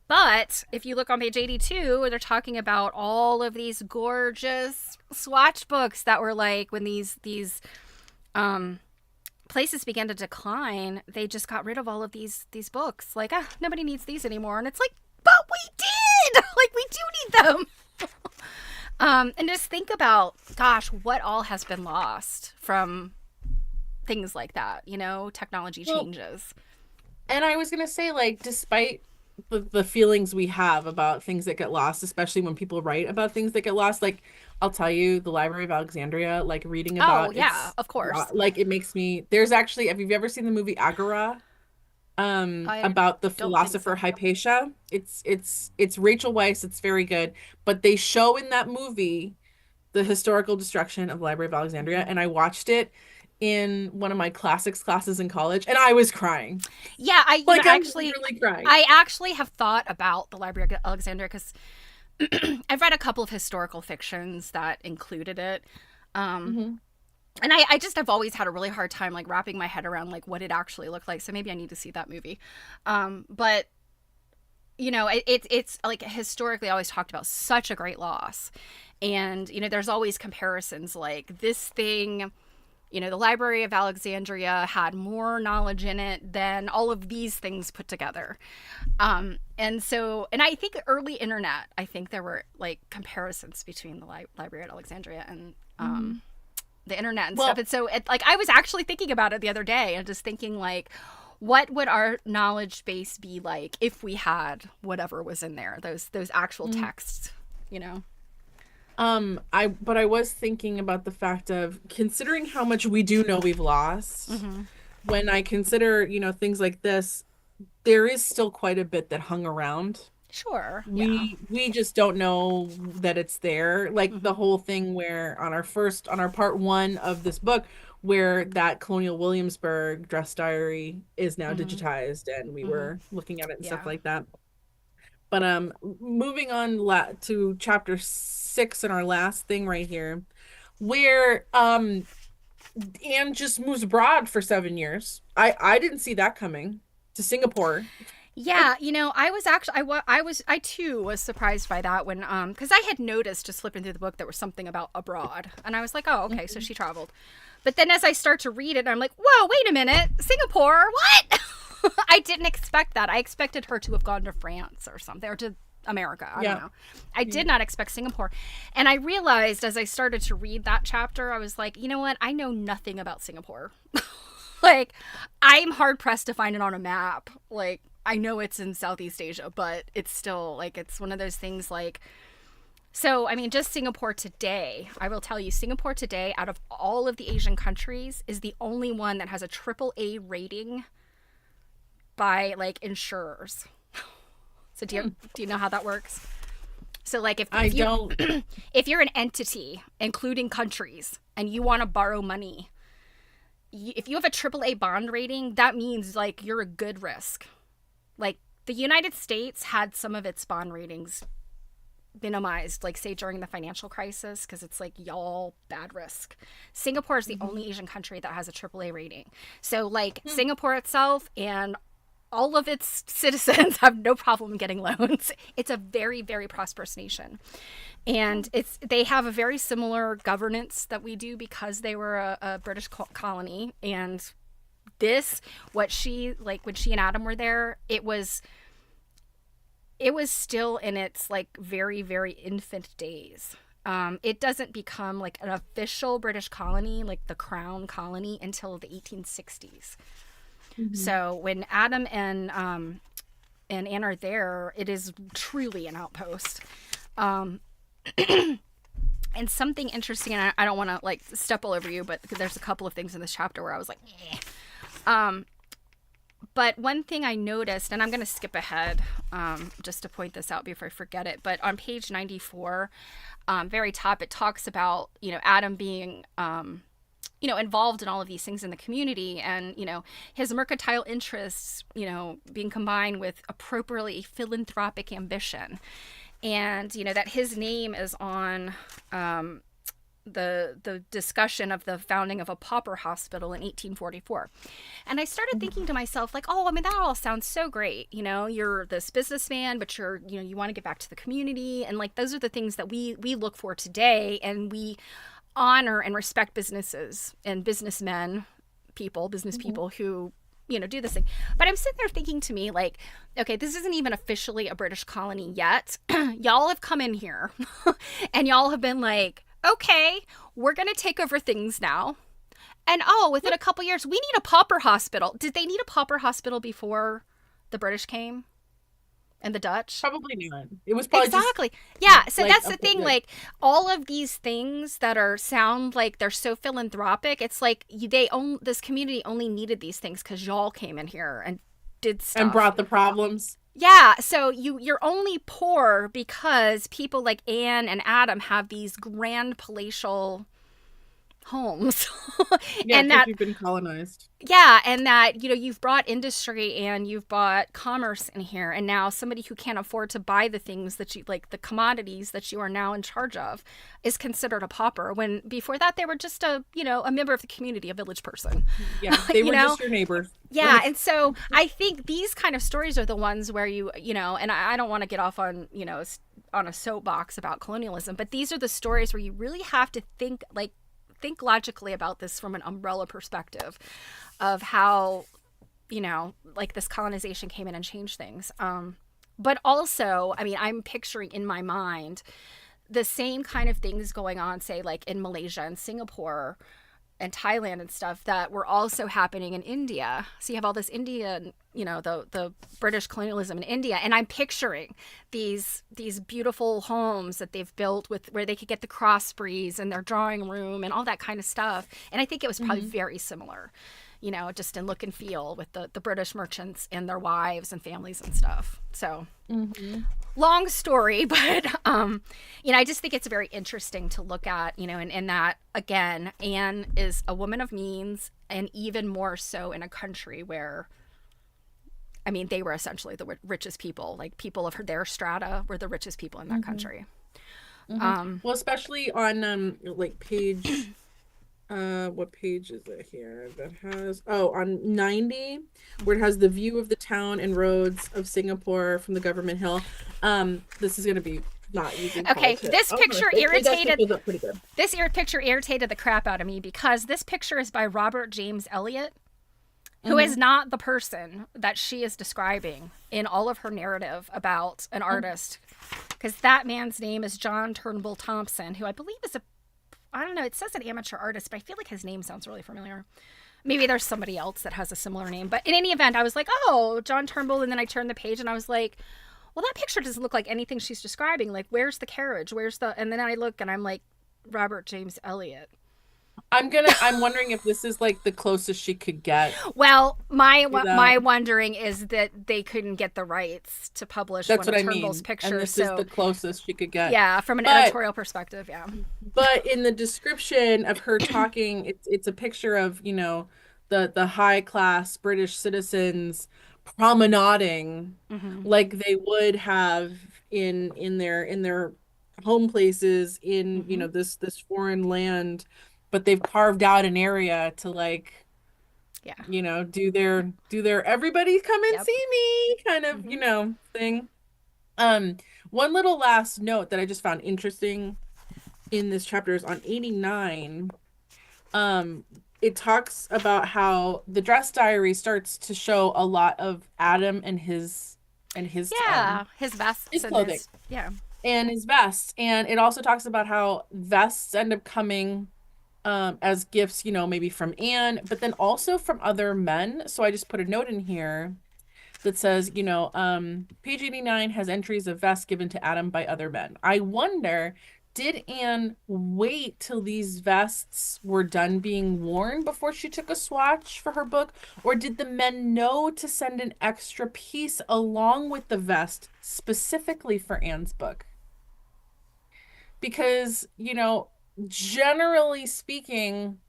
But if you look on page 82, they're talking about all of these gorgeous swatch books that were like when these places began to decline, they just got rid of all of these books. Like, nobody needs these anymore. And it's like, but we did! Like, we do need them. And just think about, gosh, what all has been lost from things like that, technology changes. And I was going to say, like, despite the feelings we have about things that get lost, especially when people write about things that get lost, like, I'll tell you, the Library of Alexandria, like, reading about of course, like, it makes me, there's actually, have you ever seen the movie Agora, about the philosopher Hypatia? It's Rachel Weisz. It's very good, but they show in that movie the historical destruction of the Library of Alexandria, and I watched it in one of my classics classes in college, and I was crying. Yeah, I'm really crying. I actually have thought about the Library of Alexandria because I've read a couple of historical fictions that included it. And I just have always had a really hard time like wrapping my head around like what it actually looked like. So maybe I need to see that movie. But it's like historically always talked about such a great loss. And, there's always comparisons like this thing, the Library of Alexandria had more knowledge in it than all of these things put together. And I think early internet, I think there were like comparisons between the Library at Alexandria and the internet and stuff. And so I was actually thinking about it the other day and just thinking like, what would our knowledge base be like if we had whatever was in there, those actual texts, I was thinking about the fact of considering how much we do know we've lost. When I consider, things like this, there is still quite a bit that hung around. Sure. We just don't know that it's there. Like the whole thing where on our part 1 of this book, where that Colonial Williamsburg dress diary is now digitized, and we were looking at it and stuff like that. But moving on to chapter 6 and our last thing right here, where Anne just moves abroad for 7 years. I didn't see that coming, to Singapore. Yeah, I too was surprised by that when because I had noticed just flipping through the book there was something about abroad, and I was like, oh, okay, so she traveled. But then as I start to read it, I'm like, whoa, wait a minute, Singapore, what? I didn't expect that. I expected her to have gone to France or something, or to America. I don't know. I did not expect Singapore. And I realized as I started to read that chapter, I was like, you know what? I know nothing about Singapore. Like, I'm hard pressed to find it on a map. Like, I know it's in Southeast Asia, but it's still like, it's one of those things like, so, I mean, just Singapore today, I will tell you, Singapore today, out of all of the Asian countries, is the only one that has a AAA rating by like insurers. So do you know how that works? So like if you're an entity, including countries, and you want to borrow money, if you have a AAA bond rating, that means like you're a good risk. Like the United States had some of its bond ratings minimized, like say during the financial crisis, because it's like y'all bad risk. Singapore is the only Asian country that has a AAA rating. So like Singapore itself and all of its citizens have no problem getting loans. It's a very, very prosperous nation. And they have a very similar governance that we do because they were a British colony. And when she and Adam were there, it was still in its like very, very infant days. It doesn't become like an official British colony, like the Crown colony, until the 1860s. So when Adam and Anne are there, it is truly an outpost. And something interesting, and I don't want to like step all over you, but there's a couple of things in this chapter where I was like, But one thing I noticed, and I'm going to skip ahead just to point this out before I forget it, but on page 94, very top, it talks about, Adam being, involved in all of these things in the community, and, his mercantile interests, being combined with appropriately philanthropic ambition. And, that his name is on the discussion of the founding of a pauper hospital in 1844. And I started thinking to myself, like, oh, I mean, that all sounds so great. You're this businessman, but you want to give back to the community. And like, those are the things that we look for today. And we honor and respect businesses and business people who, do this thing. But I'm sitting there thinking to me, like, okay, this isn't even officially a British colony yet. Y'all have come in here and y'all have been like, okay, we're going to take over things now. And within a couple years, we need a pauper hospital. Did they need a pauper hospital before the British came and the Dutch? Probably not. It was probably exactly. Yeah. So that's the thing. Like, all of these things that sound like they're so philanthropic, it's like this community only needed these things because y'all came in here and did stuff and brought the problems. Yeah, so you're only poor because people like Anne and Adam have these grand palatial homes. Yeah, and that you've been colonized. Yeah, and that you've brought industry and you've brought commerce in here, and now somebody who can't afford to buy the things that you like, the commodities that you are now in charge of, is considered a pauper. When before that they were just a member of the community, a village person. Yeah, they were just your neighbors. Yeah, and so I think these kind of stories are the ones where and I don't want to get off on on a soapbox about colonialism, but these are the stories where you really have to think logically about this from an umbrella perspective of how, this colonization came in and changed things. But also, I mean, I'm picturing in my mind the same kind of things going on, say, like in Malaysia and Singapore and Thailand and stuff that were also happening in India. So you have all this Indian, the British colonialism in India, and I'm picturing these beautiful homes that they've built where they could get the crossbreeds and their drawing room and all that kind of stuff. And I think it was probably very similar, just in look and feel with the British merchants and their wives and families and stuff. So long story, but I just think it's very interesting to look at, and that, again, Anne is a woman of means, and even more so in a country where, I mean, they were essentially the richest people. Like, people of their strata were the richest people in that country. Well, especially on like page what page is it here that has on 90, where it has the view of the town and roads of Singapore from the government hill. This is going to be not easy. Okay, this picture irritated this picture irritated the crap out of me, because this picture is by Robert James Eliot, who is not the person that she is describing in all of her narrative about an artist, because that man's name is John Turnbull Thompson, who I believe is I don't know, it says an amateur artist, but I feel like his name sounds really familiar. Maybe there's somebody else that has a similar name. But in any event, I was like, oh, John Turnbull. And then I turned the page and I was like, well, that picture doesn't look like anything she's describing. Like, where's the carriage? And then I look and I'm like, Robert James Eliot. I'm wondering if this is like the closest she could get. Well, my wondering is that they couldn't get the rights to publish one of Turnbull's pictures. And this is the closest she could get. Yeah, from an editorial perspective, yeah. But in the description of her talking, it's a picture of, the high class British citizens promenading like they would have in their home places in this foreign land. But they've carved out an area to do their everybody come and see me kind of, thing. One little last note that I just found interesting in this chapter is on 89. It talks about how the dress diary starts to show a lot of Adam and his his vests, his clothing, and his vests. And it also talks about how vests end up coming as gifts, maybe from Anne, but then also from other men. So I just put a note in here that says, page 89 has entries of vests given to Adam by other men. I wonder, did Anne wait till these vests were done being worn before she took a swatch for her book? Or did the men know to send an extra piece along with the vest specifically for Anne's book? Because, generally speaking,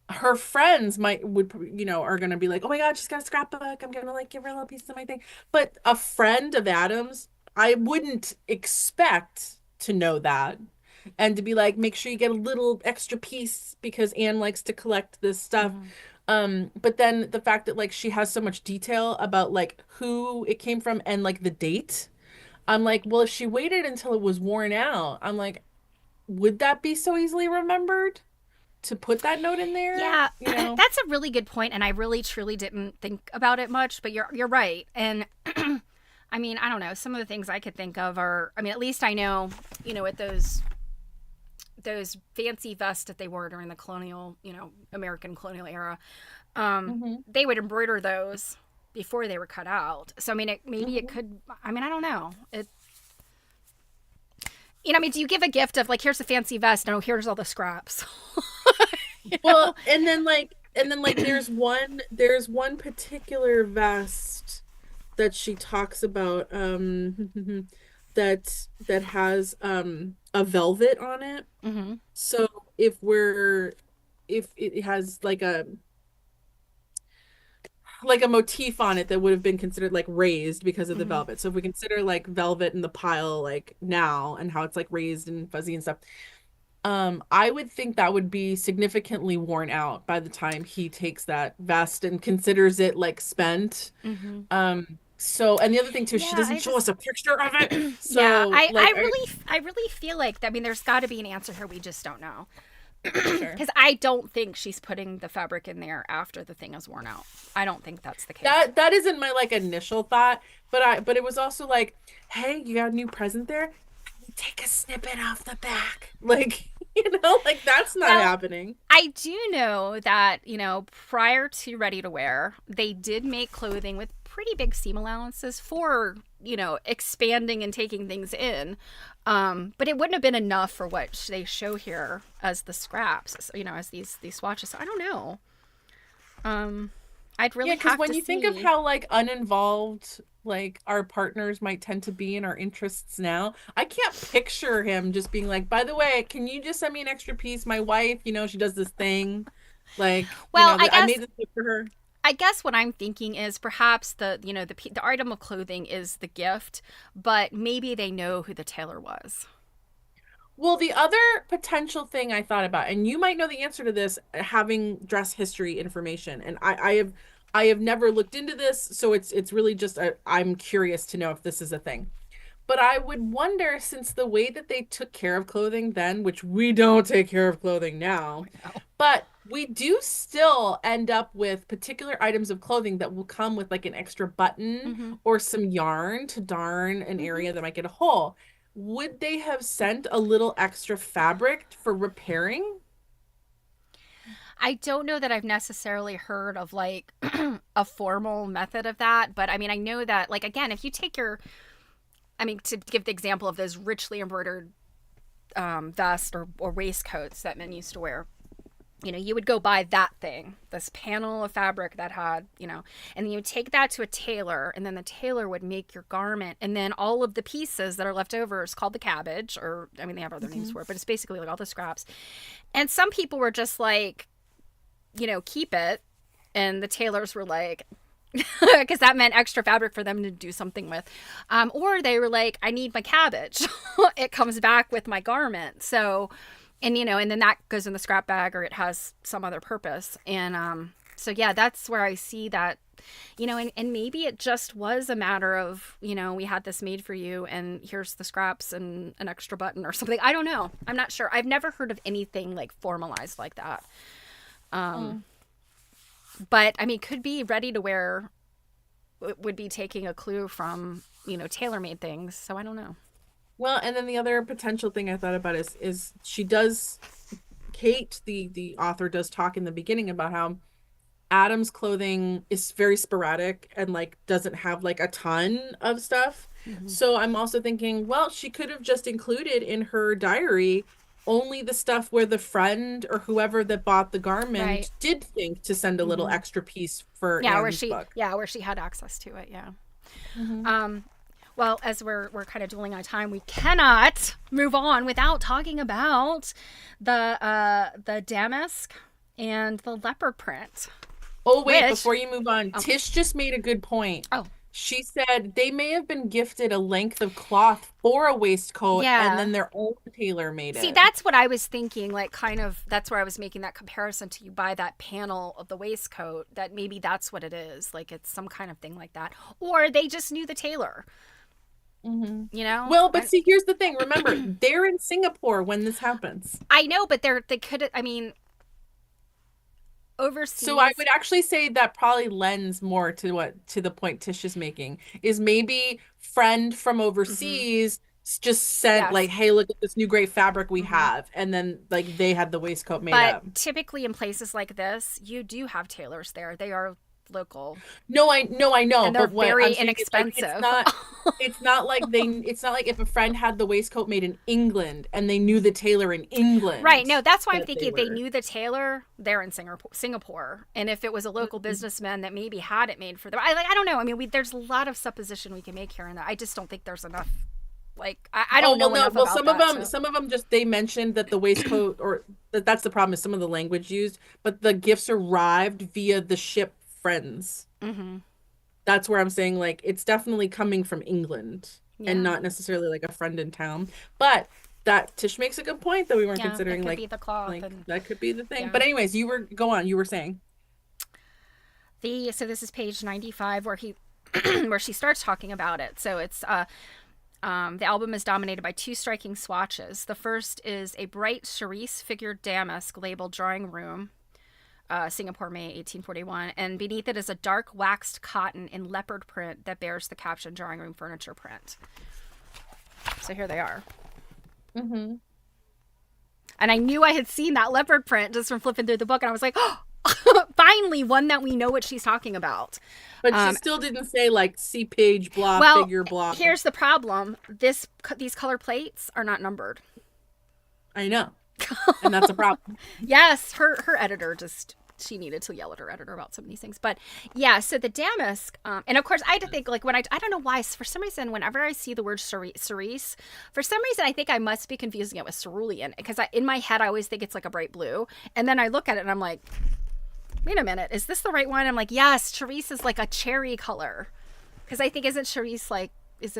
her friends are gonna be like, oh my god, she's got a scrapbook, I'm gonna like give her a little piece of my thing. But a friend of Adam's, I wouldn't expect to know that, and to be like, make sure you get a little extra piece because Anne likes to collect this stuff. But then the fact that like she has so much detail about like who it came from and like the date, I'm like, well, if she waited until it was worn out, I'm like, would that be so easily remembered to put that note in there? Yeah, that's a really good point, and I really truly didn't think about it much, but you're right. And I mean, I don't know, some of the things I could think of are, I mean, at least I know, with those fancy vests that they wore during the colonial, American colonial era, they would embroider those before they were cut out. So I mean, maybe it could, I mean, I don't know. I mean, do you give a gift of like, here's a fancy vest, no, here's all the scraps? Well, and then there's one particular vest that she talks about that has a velvet on it. So if it has like a motif on it that would have been considered like raised because of the velvet. So if we consider like velvet in the pile like now and how it's like raised and fuzzy and stuff, I would think that would be significantly worn out by the time he takes that vest and considers it like spent. So, and the other thing too, she doesn't show us a picture of it. So yeah, I really feel like, I mean, there's got to be an answer here. We just don't know. Sure. Because I don't think she's putting the fabric in there after the thing is worn out. I don't think that's the case. That isn't my like initial thought, but it was also like, hey, you got a new present there? Take a snippet off the back. Like, like that's not happening. I do know that, prior to Ready to Wear, they did make clothing with pretty big seam allowances for, expanding and taking things in. But it wouldn't have been enough for what they show here as the scraps, as these swatches. So I don't know. I'd really have to see. Because when you think of how like uninvolved like our partners might tend to be in our interests now, I can't picture him just being like, by the way, can you just send me an extra piece? My wife, she does this thing. Like, well, I made this for her. I guess what I'm thinking is perhaps the item of clothing is the gift, but maybe they know who the tailor was. Well, the other potential thing I thought about, and you might know the answer to this, having dress history information, and I have never looked into this, so it's really just I'm curious to know if this is a thing. But I would wonder, since the way that they took care of clothing then, which we don't take care of clothing now, but we do still end up with particular items of clothing that will come with like an extra button or some yarn to darn an area that might get a hole. Would they have sent a little extra fabric for repairing? I don't know that I've necessarily heard of like a formal method of that, but I mean, I know that like, again, if you take to give the example of those richly embroidered vest or waistcoats that men used to wear, you would go buy that thing, this panel of fabric that had, and then you would take that to a tailor, and then the tailor would make your garment, and then all of the pieces that are left over is called the cabbage, or, I mean, they have other names for it, but it's basically like all the scraps. And some people were just like, keep it, and the tailors were like, because that meant extra fabric for them to do something with, or they were like, I need my cabbage. It comes back with my garment. So, and and then that goes in the scrap bag, or it has some other purpose. And so yeah, that's where I see that, and maybe it just was a matter of, we had this made for you, and here's the scraps and an extra button or something. I don't know. I'm not sure. I've never heard of anything like formalized like that. But I mean, could be Ready to Wear would be taking a clue from, tailor-made things. So I don't know. Well, and then the other potential thing I thought about is she does, Kate, the author, does talk in the beginning about how Adam's clothing is very sporadic and like doesn't have like a ton of stuff. So I'm also thinking, well, she could have just included in her diary only the stuff where the friend or whoever that bought the garment Right. did think to send a little extra piece for Yeah, Anne's book. where she had access to it. Yeah. Well, as we're kind of dueling on time, we cannot move on without talking about the damask and the leopard print. Oh, wait, Which- before you move on, Tish just made a good point. Oh. She said they may have been gifted a length of cloth for a waistcoat Yeah. and then their own tailor made it. See, that's what I was thinking, like kind of that's where I was making that comparison to you buy that panel of the waistcoat, that maybe that's what it is. Like it's some kind of thing like that. Or they just knew the tailor. You know? Well, but see, here's the thing. Remember, they're in Singapore when this happens. I know, but they could, I mean, overseas. So I would actually say that probably lends more to the point Tish is making, is maybe friend from overseas just sent Yes. like, hey, look at this new great fabric we have, and then like they had the waistcoat made But up. typically in places like this, you do have tailors there. They are local. No, I know, And they're but what very I'm saying is, like, inexpensive. it's not like it's not like if a friend had the waistcoat made in England and they knew the tailor in England. Right. No, that's why I'm that thinking if they were- knew the tailor, they're in Singapore. And if it was a local businessman that maybe had it made for them, I don't know. I mean, there's a lot of supposition we can make here, and I just don't think there's enough. Like I don't know enough about some that, of them, so- some of them just they mentioned that the waistcoat or that's the problem is some of the language used, but the gifts arrived via the ship Friends. That's where I'm saying like it's definitely coming from England and not necessarily like a friend in town. But that Tish makes a good point that we weren't Yeah, considering that could like be the cloth like and- that could be the thing. Yeah. But anyways, you were saying. So this is page 95 where where she starts talking about it. So it's the album is dominated by two striking swatches. The first is a bright cerise figured damask labeled Drawing Room, Singapore, May 1841, and beneath it is a dark waxed cotton in leopard print that bears the caption Drawing Room Furniture Print. So here they are. And I knew I had seen that leopard print just from flipping through the book, and I was like, oh, finally one that we know what she's talking about. But she still didn't say like see page blah Well, figure blah. here's the problem. These color plates are not numbered. I know. And that's a problem. Yes, her editor she needed to yell at her editor about some of these things. But yeah, so the damask, and of course I had to think like I don't know why, for some reason whenever I see the word cerise, for some reason I think I must be confusing it with cerulean, because in my head I always think it's like a bright blue, and then I look at it and I'm like, wait a minute, is this the right one? I'm like, yes, cerise is like a cherry color, because I think isn't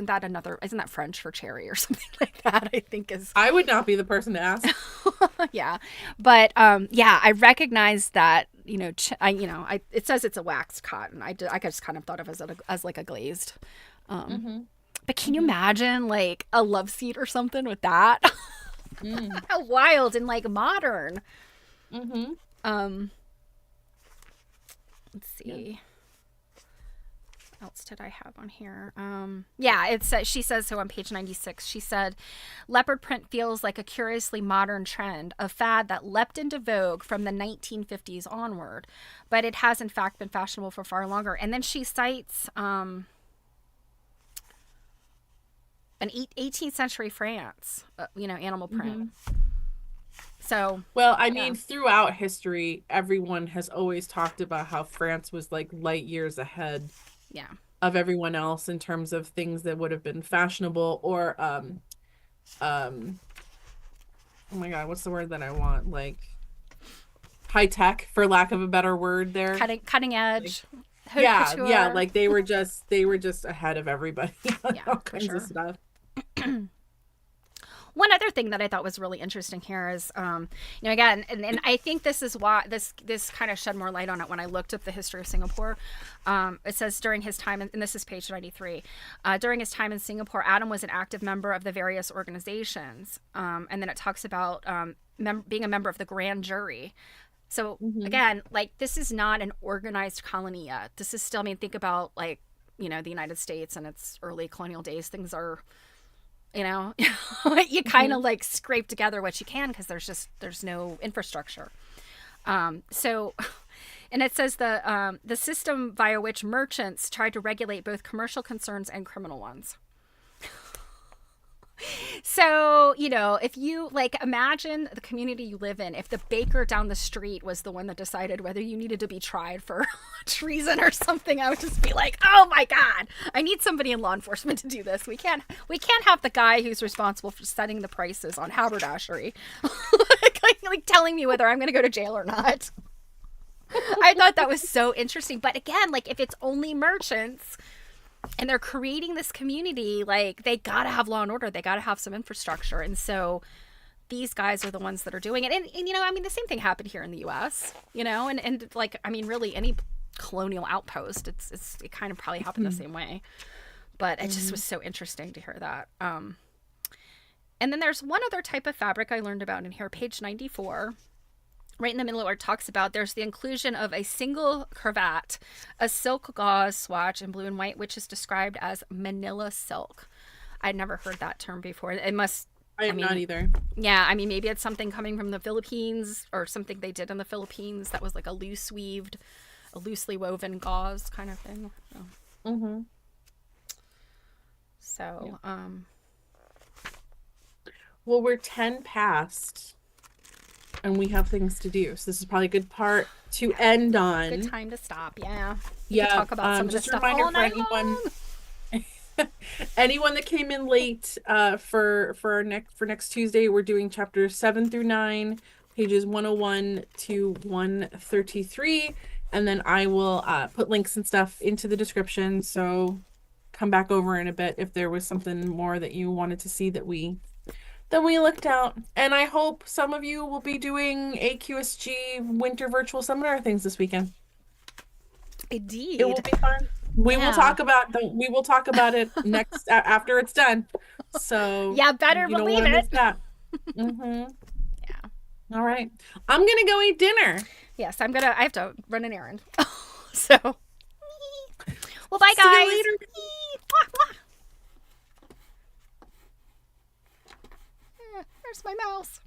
that French for cherry or something like that? I think is. I would not be the person to ask. Yeah, but I recognize that, it says it's a waxed cotton. I just kind of thought of it as like a glazed. But can you imagine like a love seat or something with that? How wild and like modern. Let's see. What else did I have on here? She says so on page 96. She said, leopard print feels like a curiously modern trend, a fad that leapt into vogue from the 1950s onward, but it has in fact been fashionable for far longer. And then she cites an 18th century France, animal print. So, well, I mean, throughout history, everyone has always talked about how France was like light years ahead of everyone else in terms of things that would have been fashionable or oh my god, what's the word that I want? Like high tech, for lack of a better word there. Cutting edge. Like, yeah, like they were just ahead of everybody on all kinds of stuff. One other thing that I thought was really interesting here is, again, and I think this is why this kind of shed more light on it when I looked up the history of Singapore. It says during his time, and this is page 93, during his time in Singapore, Adam was an active member of the various organizations. And then it talks about being a member of the grand jury. So again, like this is not an organized colony yet. This is still, think about like, the United States and its early colonial days. Things are, you kind of like scrape together what you can because there's no infrastructure. So And it says the system via which merchants tried to regulate both commercial concerns and criminal ones. So, you know, if you like imagine the community you live in, if the baker down the street was the one that decided whether you needed to be tried for treason or something, I would just be like, oh my God, I need somebody in law enforcement to do this. We can't have the guy who's responsible for setting the prices on haberdashery like telling me whether I'm going to go to jail or not. I thought that was so interesting. But again, like if it's only merchants, and they're creating this community, like they gotta have law and order, they gotta have some infrastructure, and so these guys are the ones that are doing it. And you know, I mean, the same thing happened here in the U.S. You know, and like I mean, really any colonial outpost, it kind of probably happened the same way. But it just was so interesting to hear that. And then there's one other type of fabric I learned about in here, page 94. Right in the middle where it talks about there's the inclusion of a single cravat, a silk gauze swatch in blue and white, which is described as Manila silk. I'd never heard that term before. It must... I have not either. Yeah, I mean, maybe it's something coming from the Philippines or something they did in the Philippines that was like a loosely woven gauze kind of thing. So, so yeah. Well, we're 10 past... and we have things to do, so this is probably a good part to end on. Good time to stop. Yeah. Yeah. Talk about some of this stuff all night long. Anyone that came in late for next Tuesday, we're doing chapters 7 through 9, pages 101 to 133, and then I will put links and stuff into the description. So come back over in a bit if there was something more that you wanted to see that we looked out. And I hope some of you will be doing AQSG winter virtual seminar things this weekend. Indeed. It will be fun. We will talk about it next after it's done. So yeah, better believe it. Yeah. All right. I'm gonna go eat dinner. Yes, I have to run an errand. So well, bye guys. See you later. There's my mouse.